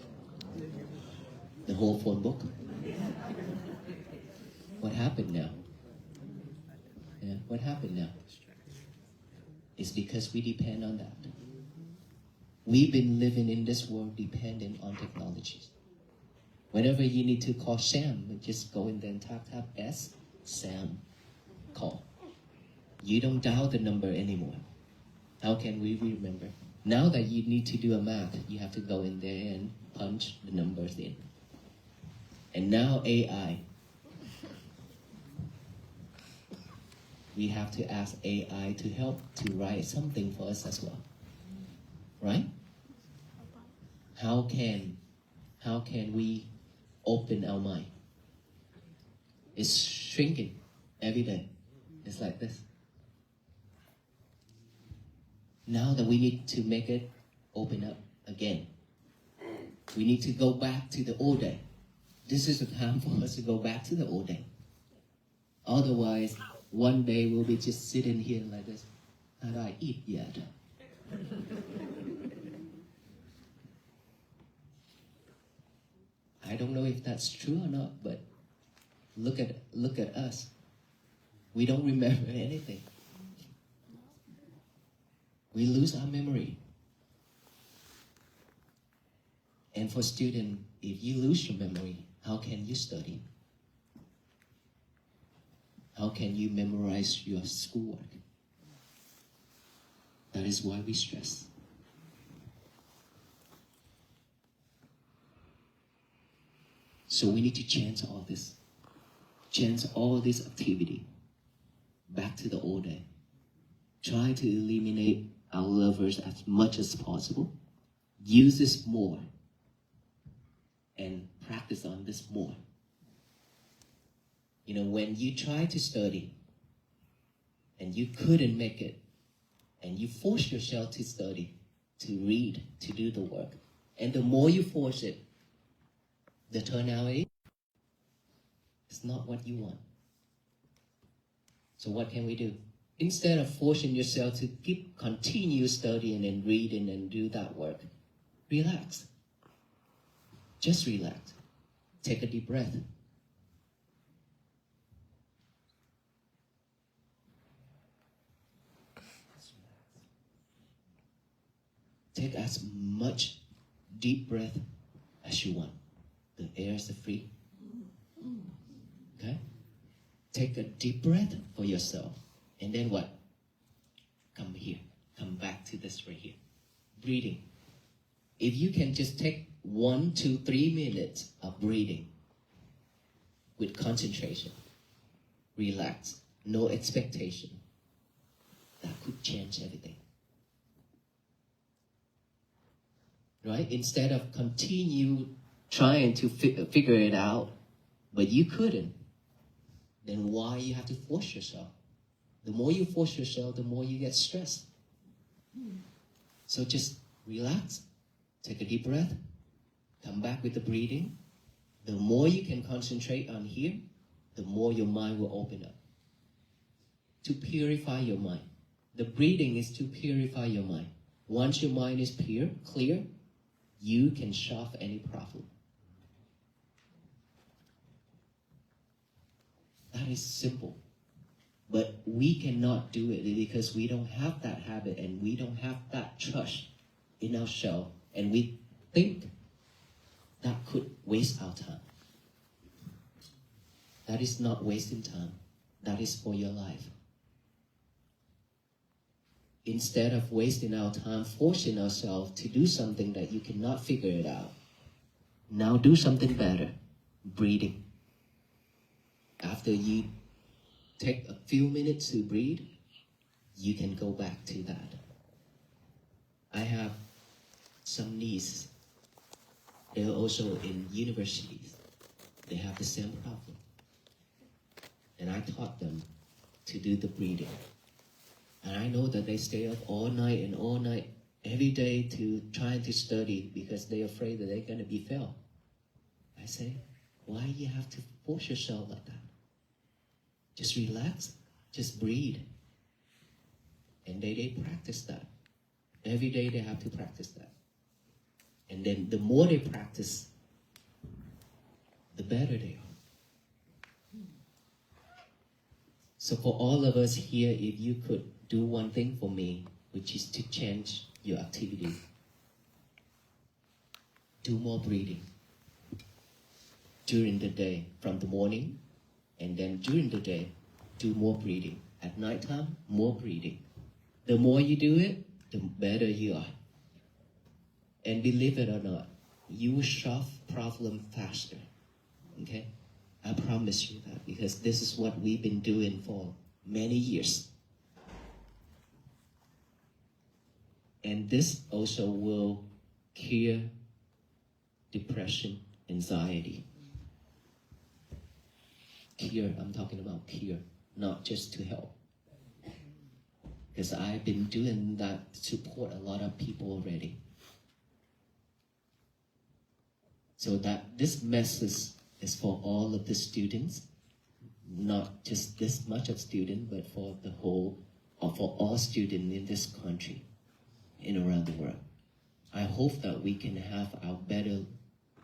The whole phone book? What happened now? Yeah, what happened now? It's because we depend on that. We've been living in this world dependent on technologies. Whenever you need to call Sam, just go in there and tap S, Sam, call. You don't dial the number anymore. How can we remember? Now that you need to do a math, you have to go in there and punch the numbers in. And now AI. We have to ask AI to help to write something for us as well. Right? How can we open our mind? It's shrinking every day. It's like this. Now that we need to make it open up again. We need to go back to the old day. This is the time for us to go back to the old day. Otherwise, one day we'll be just sitting here like this. How do I eat yet? I don't know if that's true or not, but look at us. We don't remember anything. We lose our memory. And for students, if you lose your memory, how can you study? How can you memorize your schoolwork? That is why we stress. So we need to change all this. Change all this activity back to the old day. Try to eliminate our lovers as much as possible. Use this more. And practice on this more. You know, when you try to study and you couldn't make it, and you force yourself to study, to read, to do the work, and the more you force it, the turnout is not what you want. So what can we do? Instead of forcing yourself to continue studying and reading and do that work, relax. Just relax. Take a deep breath. Take as much deep breath as you want. The air is free. Okay? Take a deep breath for yourself. And then what? Come here. Come back to this right here. Breathing. If you can just take 1, 2, 3 minutes of breathing with concentration, relax, no expectation, that could change everything. Right? Instead of continue trying to figure it out, but you couldn't, then why you have to force yourself? The more you force yourself, the more you get stressed. So just relax, take a deep breath, come back with the breathing. The more you can concentrate on here, the more your mind will open up. To purify your mind. The breathing is to purify your mind. Once your mind is clear, you can solve any problem. That is simple. But we cannot do it because we don't have that habit and we don't have that trust in ourselves. And we think that could waste our time. That is not wasting time. That is for your life. Instead of wasting our time forcing ourselves to do something that you cannot figure it out, now do something better. Breathing. After you take a few minutes to breathe, you can go back to that. I have some nieces. They're also in universities. They have the same problem. And I taught them to do the breathing. And I know that they stay up all night and all night, every day to trying to study because they're afraid that they're going to be failed. I say, why you have to force yourself like that? Just relax, just breathe. And they practice that. Every day they have to practice that. And then the more they practice, the better they are. So for all of us here, if you could do one thing for me, which is to change your activity. Do more breathing during the day, from the morning, and then during the day, do more breathing. At nighttime, more breathing. The more you do it, the better you are. And believe it or not, you will solve problem faster. Okay? I promise you that, because this is what we've been doing for many years. And this also will cure depression, anxiety. Cure, I'm talking about cure, not just to help. Because I've been doing that to support a lot of people already. So that this message is for all of the students, not just this much of students, but for the whole, or for all students in this country and around the world. I hope that we can have our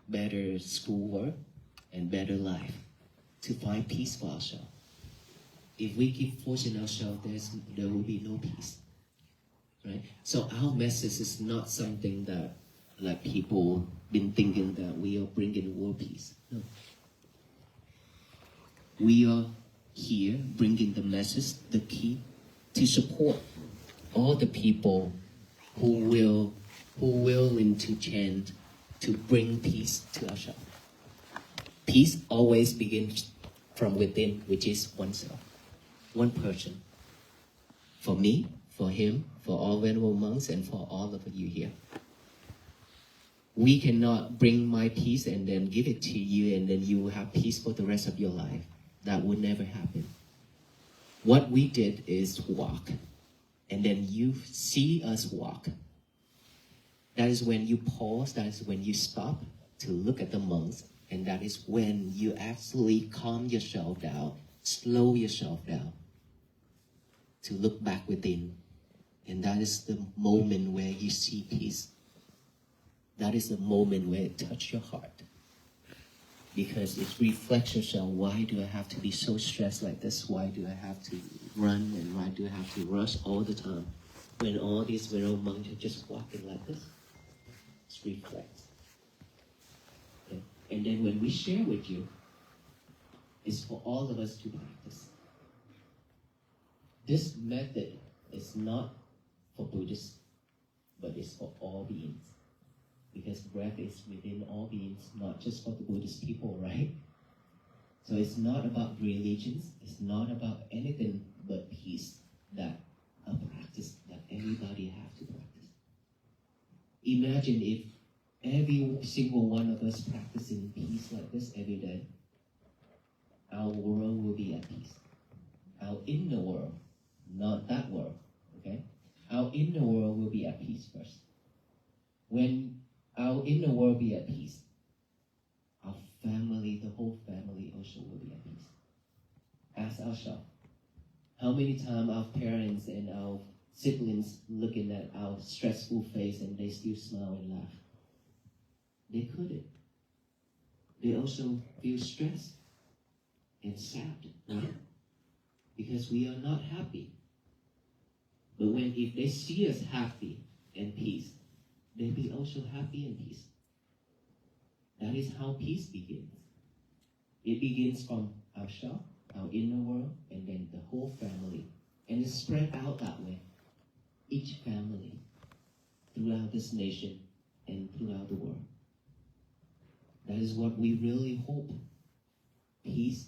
better schoolwork and better life to find peace for ourselves. If we keep forcing ourselves, there will be no peace, right? So our message is not something that, like, people been thinking that we are bringing world peace. No. We are here bringing the message, the key, to support all the people who willing to change, to bring peace to ourselves. Peace always begins from within, which is oneself, one person. For me, for him, for all venerable monks, and for all of you here. We cannot bring my peace and then give it to you and then you will have peace for the rest of your life. That would never happen. What we did is walk. And then you see us walk. That is when you pause, that is when you stop to look at the monks, and that is when you actually calm yourself down, slow yourself down, to look back within. And that is the moment where you see peace. That is the moment where it touches your heart. Because it reflects yourself, why do I have to be so stressed like this? Why do I have to run and why do I have to rush all the time? When all these venerable monks are just walking like this. It reflects. Okay? And then when we share with you, it's for all of us to practice. This method is not for Buddhists, but it's for all beings. Because breath is within all beings, not just for the Buddhist people, right? So it's not about religions, it's not about anything but peace, that a practice that everybody has to practice. Imagine if every single one of us practicing peace like this every day, our world will be at peace. Our inner world, not that world, okay? Our inner world will be at peace first. When our inner world be at peace, our family, the whole family also will be at peace. Ask ourselves, how many times our parents and our siblings looking at our stressful face and they still smile and laugh? They couldn't. They also feel stressed and sad, right? Because we are not happy. But if they see us happy and peace, they'll be also happy and peace. That is how peace begins. It begins from ourselves, our inner world, and then the whole family. And it's spread out that way. Each family, throughout this nation, and throughout the world. That is what we really hope. Peace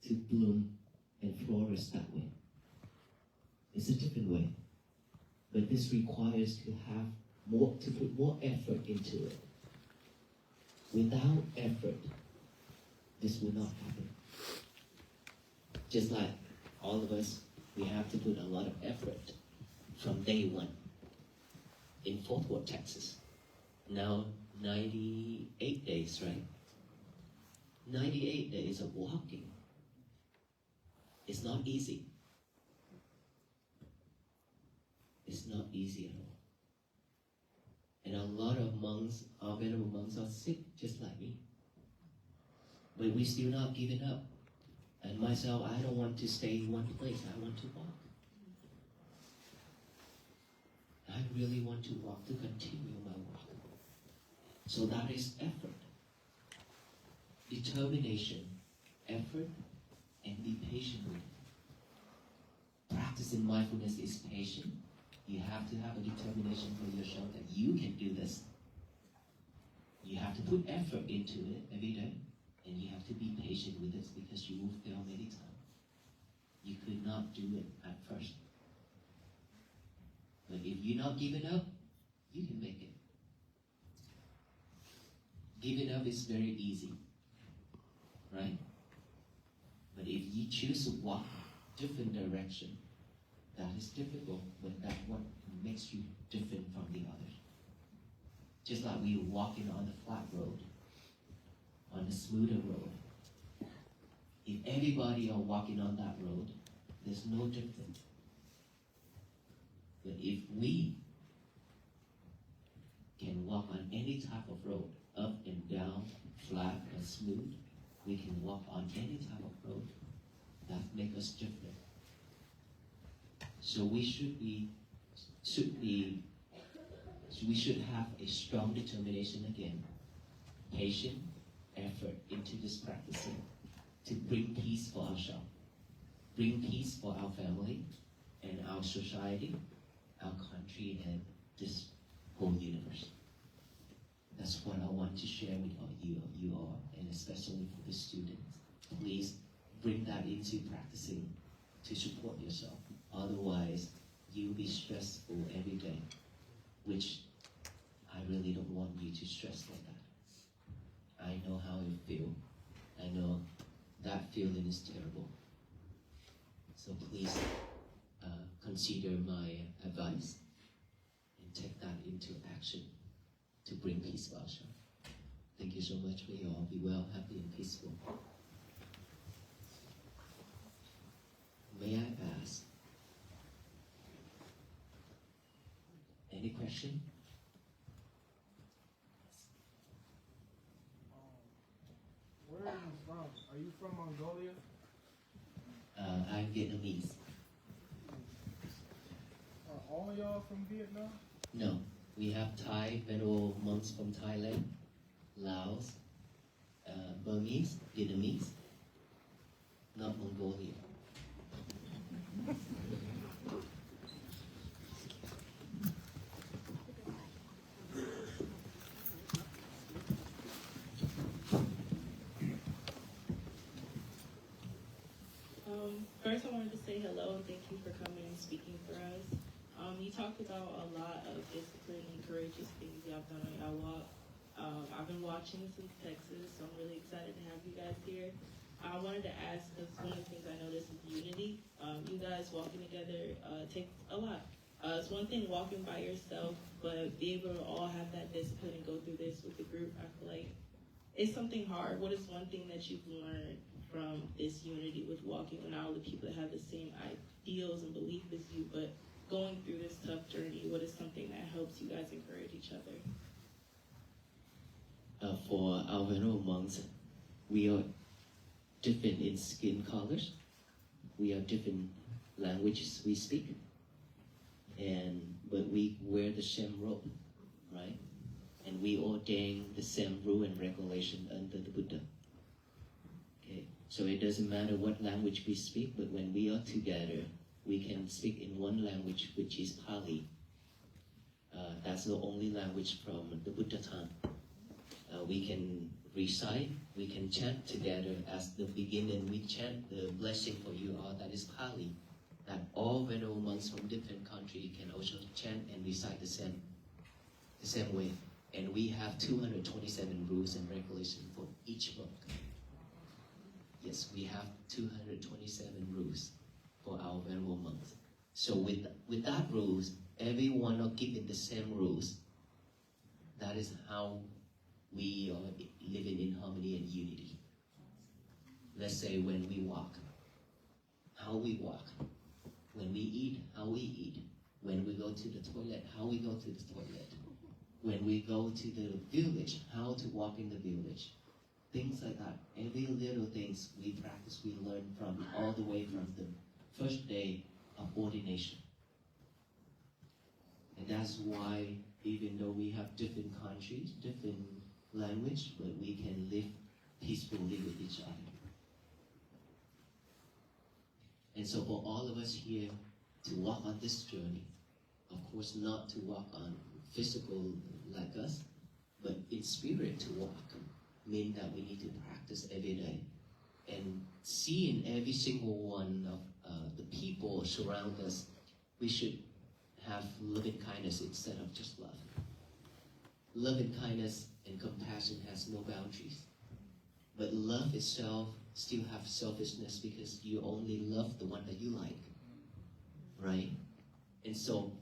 to bloom and flourish that way. It's a different way. But this requires to put more effort into it. Without effort, this will not happen. Just like all of us, we have to put a lot of effort from day one. In Fort Worth, Texas, now 98 days, right? 98 days of walking. It's not easy. It's not easy at all. And a lot of monks, our venerable monks, are sick just like me. But we still not giving up. And myself, I don't want to stay in one place. I want to walk. I really want to walk, to continue my walk. So that is effort. Determination, effort, and be patient with it. Practicing mindfulness is patient. You have to have a determination for yourself that you can do this. You have to put effort into it every day, and you have to be patient with this because you will fail many times. You could not do it at first. But if you're not giving up, you can make it. Giving up is very easy, right? But if you choose to walk different direction, that is difficult, but that's what makes you different from the others. Just like we were walking on the flat road, on the smoother road. If everybody are walking on that road, there's no difference. But if we can walk on any type of road, up and down, flat and smooth, we can walk on any type of road. That makes us different. So we should have a strong determination again, patient effort into this practicing to bring peace for ourselves, bring peace for our family and our society, our country, and this whole universe. That's what I want to share with you all, and especially for the students. Please bring that into practicing to support yourself. Otherwise, you'll be stressful every day, which I really don't want you to stress like that. I know how you feel. I know that feeling is terrible. So please consider my advice and take that into action to bring peace to ourselves. Thank you so much. May you all be well, happy, and peaceful. May I ask, any question? Where are you from? Are you from Mongolia? I'm Vietnamese. Are all y'all from Vietnam? No, we have Thai venerable monks from Thailand, Laos, Burmese, Vietnamese, not Mongolia. First, I wanted to say hello and thank you for coming and speaking for us. You talked about a lot of discipline and courageous things y'all done on y'all walk. I've been watching since Texas, so I'm really excited to have you guys here. I wanted to ask, because one of the things I noticed is unity. You guys walking together takes a lot. It's one thing walking by yourself, but be able to all have that discipline and go through this with the group, I feel like it's something hard. What is one thing that you've learned from this unity with walking with all the people that have the same ideals and belief as you, but going through this tough journey, what is something that helps you guys encourage each other? For our venerable monks, we are different in skin colors. We have different languages we speak, but we wear the same robe, right? and we ordain the same rule and regulation under the Buddha. Okay, so it doesn't matter what language we speak, but when we are together, we can speak in one language, which is Pali. That's the only language from the Buddha time. We can recite, we can chant together as the beginning. We chant the blessing for you all, that is Pali. That all venerable monks from different countries can also chant and recite the same way. And we have 227 rules and regulations for each monk. Yes, we have 227 rules for our venerable monks. So with that rules, everyone are given the same rules. That is how we are living in harmony and unity. Let's say when we walk, how we walk. When we eat, how we eat. When we go to the toilet, how we go to the toilet. When we go to the village, how to walk in the village. Things like that. Every little things we practice, we learn from all the way from the first day of ordination. And that's why, even though we have different countries, different language, but we can live peacefully with each other. And so for all of us here to walk on this journey, of course not to walk on physical like us, but in spirit to walk, mean that we need to practice every day. And seeing every single one of the people surround us, we should have loving kindness instead of just love. Loving kindness and compassion has no boundaries. But love itself still have selfishness because you only love the one that you like, right? And so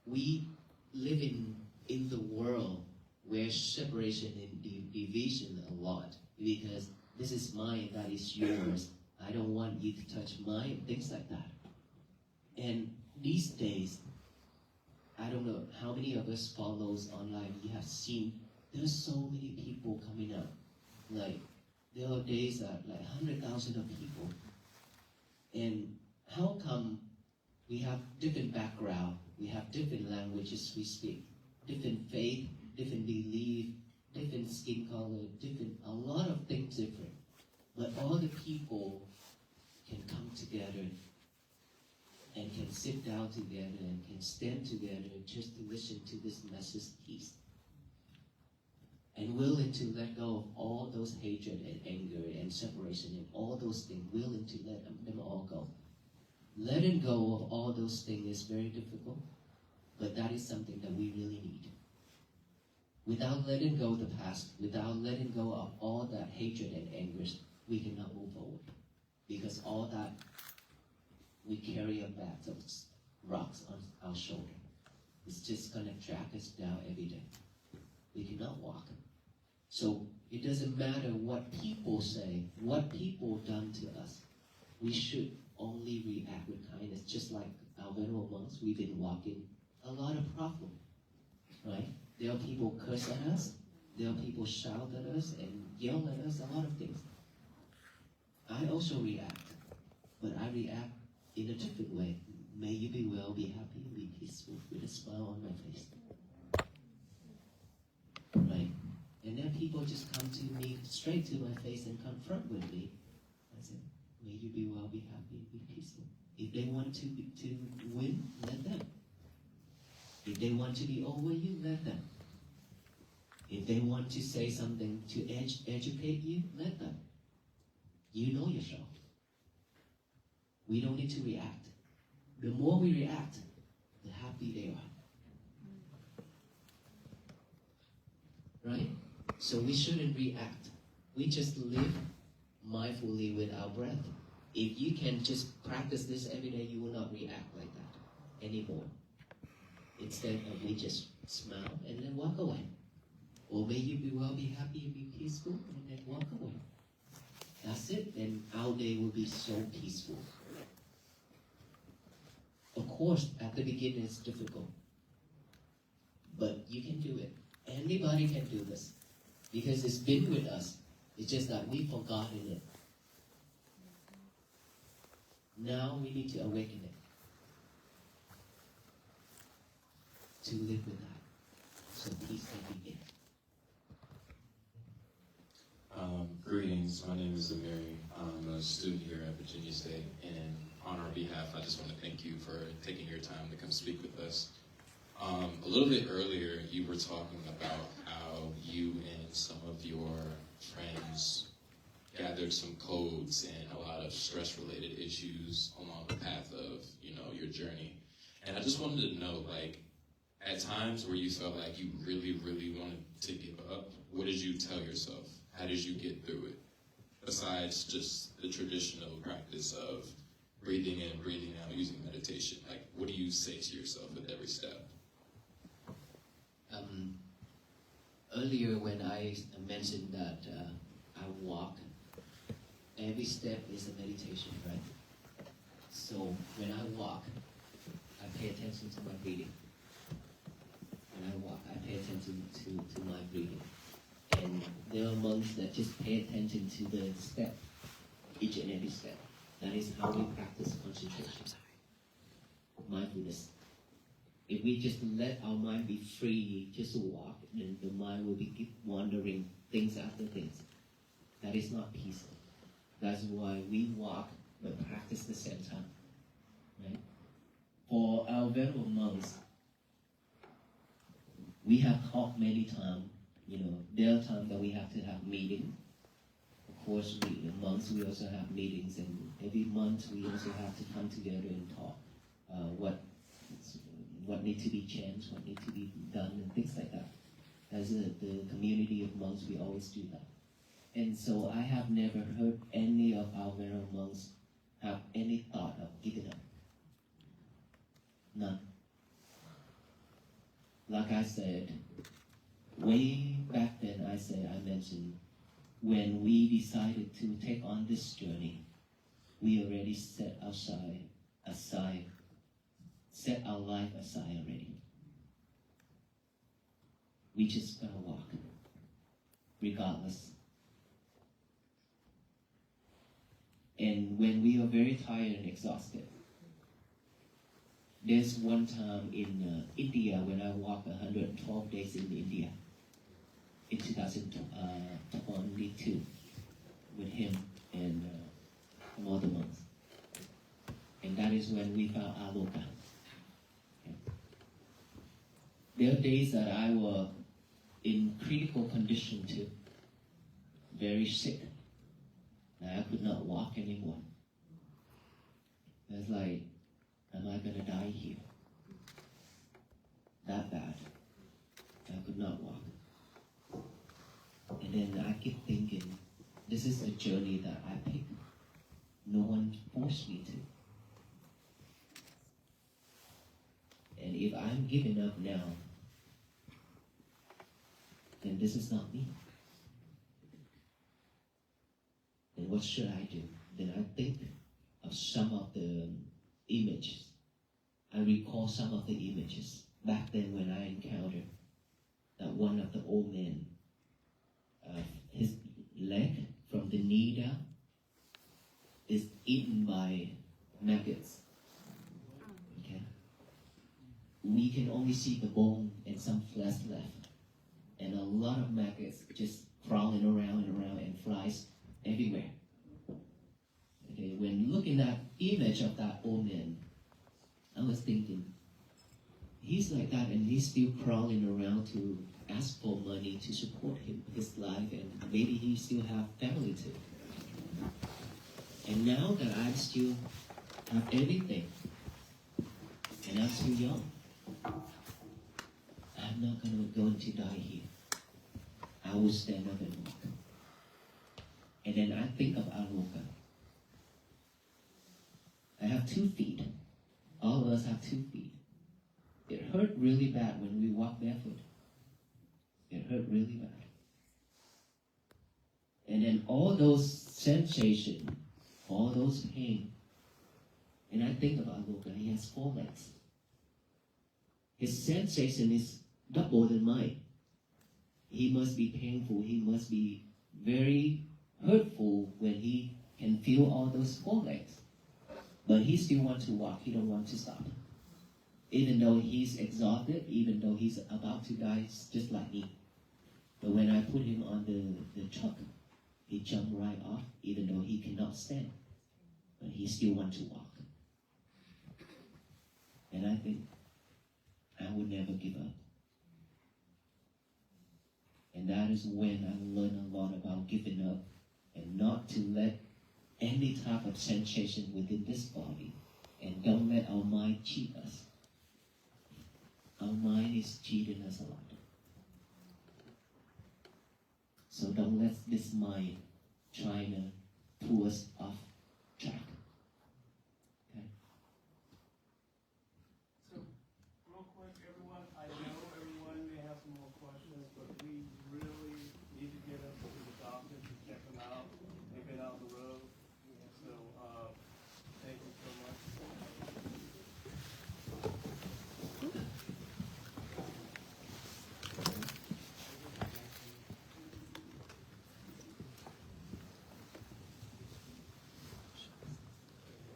we live in the world where separation and division a lot, because this is mine, that is yours. I don't want you to touch mine, things like that. And these days, I don't know how many of us follows online, you have seen there's so many people coming up. Like, there are days that like 100,000 of people. And how come we have different background, we have different languages we speak, different faith, different belief, different skin color, a lot of things different. But all the people can come together and can sit down together and can stand together just to listen to this message peace. And willing to let go of all those hatred and anger and separation and all those things, willing to let them all go. Letting go of all those things is very difficult, but that is something that we really need. Without letting go of the past, without letting go of all that hatred and anger, we cannot move forward. Because all that, we carry a bag of rocks on our shoulder. It's just going to drag us down every day. We cannot walk. So it doesn't matter what people say, what people done to us. We should only react with kindness, just like our venerable monks. We've been walking a lot of problem, right? There are people curse at us. There are people shout at us and yell at us, a lot of things. I also react, but I react in a different way. May you be well, be happy, be peaceful, with a smile on my face. Right? And then people just come to me, straight to my face and confront with me. I said, may you be well, be happy, be peaceful. If they want to win, let them. If they want to be over you, let them. If they want to say something to educate you, let them. You know yourself. We don't need to react. The more we react, the happy they are. Right? So we shouldn't react. We just live mindfully with our breath. If you can just practice this every day, you will not react like that anymore. Instead of we just smile and then walk away. Or may you be well, be happy, and be peaceful, and then walk away. That's it, and our day will be so peaceful. Of course, at the beginning it's difficult. But you can do it. Anybody can do this. Because it's been with us. It's just that we've forgotten it. Now we need to awaken it. To live with that. So peace can begin. Greetings, my name is Amiri. I'm a student here at Virginia State, and on our behalf, I just want to thank you for taking your time to come speak with us. A little bit earlier, you were talking about how you and some of your friends gathered some codes and a lot of stress-related issues along the path of, your journey. And I just wanted to know, at times where you felt like you really, really wanted to give up, what did you tell yourself? How did you get through it? Besides just the traditional practice of breathing in, breathing out, using meditation, what do you say to yourself at every step? Earlier when I mentioned that I walk, every step is a meditation, right? So when I walk, I pay attention to my breathing. When I walk, I pay attention to my breathing. And there are monks that just pay attention to the step, each and every step. That is how we practice concentration, mindfulness. If we just let our mind be free, just to walk, then the mind will be keep wandering things after things. That is not peaceful. That's why we walk but practice at the same time. Right? For our venerable monks, we have talked many times. There are times that we have to have meetings. Of course, the monks, we also have meetings, and every month we also have to come together and talk what needs to be changed, what needs to be done, and things like that. As the community of monks, we always do that. And so I have never heard any of our venerable monks have any thought of giving up. None. Like I said, way back then, I mentioned, when we decided to take on this journey, we already set our life aside already. We just gonna walk, regardless. And when we are very tired and exhausted, there's one time in India when I walked 112 days in India in 2022 with him and some other monks. And that is when we found Aloka. Okay. There are days that I was in critical condition too, very sick. I could not walk anymore. It's like, am I gonna die here? That bad. I could not walk. And then I keep thinking, this is the journey that I picked. No one forced me to. And if I'm giving up now, then this is not me. Then what should I do? Then I think of some of the images. I recall some of the images back then when I encountered that one of the old men, his leg from the knee down is eaten by maggots. Okay? We can only see the bone and some flesh left. And a lot of maggots just crawling around and flies everywhere. Okay, when looking at image of that old man, I was thinking, he's like that and he's still crawling around to ask for money to support his life, and maybe he still have family too. And now that I still have everything, and I'm still young, I'm not going to die here. I will stand up and walk. And then I think of Aloka. I have 2 feet. All of us have 2 feet. It hurt really bad when we walk barefoot. It hurt really bad. And then all those sensations, all those pain. And I think about Aloka, he has 4 legs. His sensation is double than mine. He must be painful. He must be very hurtful when he can feel all those 4 legs. But he still wants to walk. He don't want to stop. Even though he's exhausted, even though he's about to die, just like me. But when I put him on the truck, He jumped right off, even though he cannot stand, but he still wants to walk. And I think I would never give up. And that is when I learned a lot about giving up and not to let any type of sensation within this body, and don't let our mind cheat us. Our mind is cheating us a lot. So don't let this mind try to pull us off track. Okay? So, real quick, everyone, I know everyone may have some more questions, but we really need to get them to the doctor to check them out. They've been out on the road. So, thank you so much.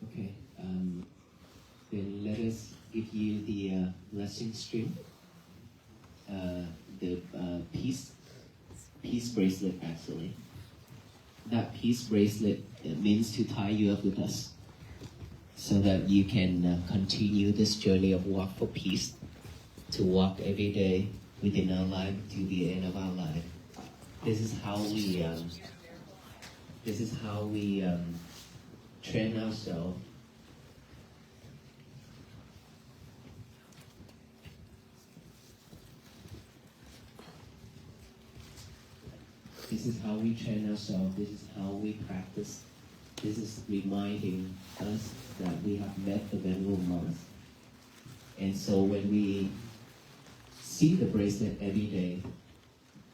Okay. Then let us give you the blessing stream. The peace bracelet, actually. That peace bracelet means to tie you up with us, so that you can continue this journey of walk for peace, to walk every day within our life to the end of our life. This is how we train ourselves. This is how we train ourselves. This is how we practice. This is reminding us that we have met the venerable monks. And so when we see the bracelet every day,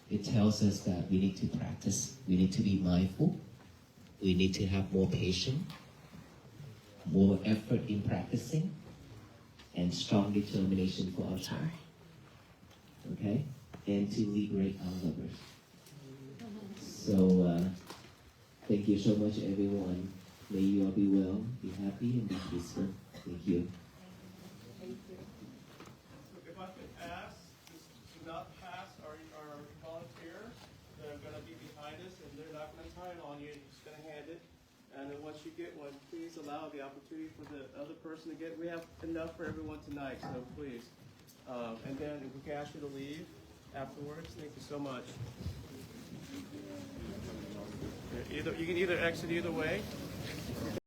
it tells us that we need to practice. We need to be mindful. We need to have more patience, more effort in practicing, and strong determination for our time. Okay? And to liberate our lovers. So, thank you so much, everyone. May you all be well, be happy, and be peaceful. Thank you. If I could ask, just do not pass our volunteers. They're going to be behind us, and they're not going to tie it on you. You're just going to hand it. And then once you get one, please allow the opportunity for the other person to get. We have enough for everyone tonight, so please. And then if we can ask you to leave afterwards, thank you so much. You can either exit either way.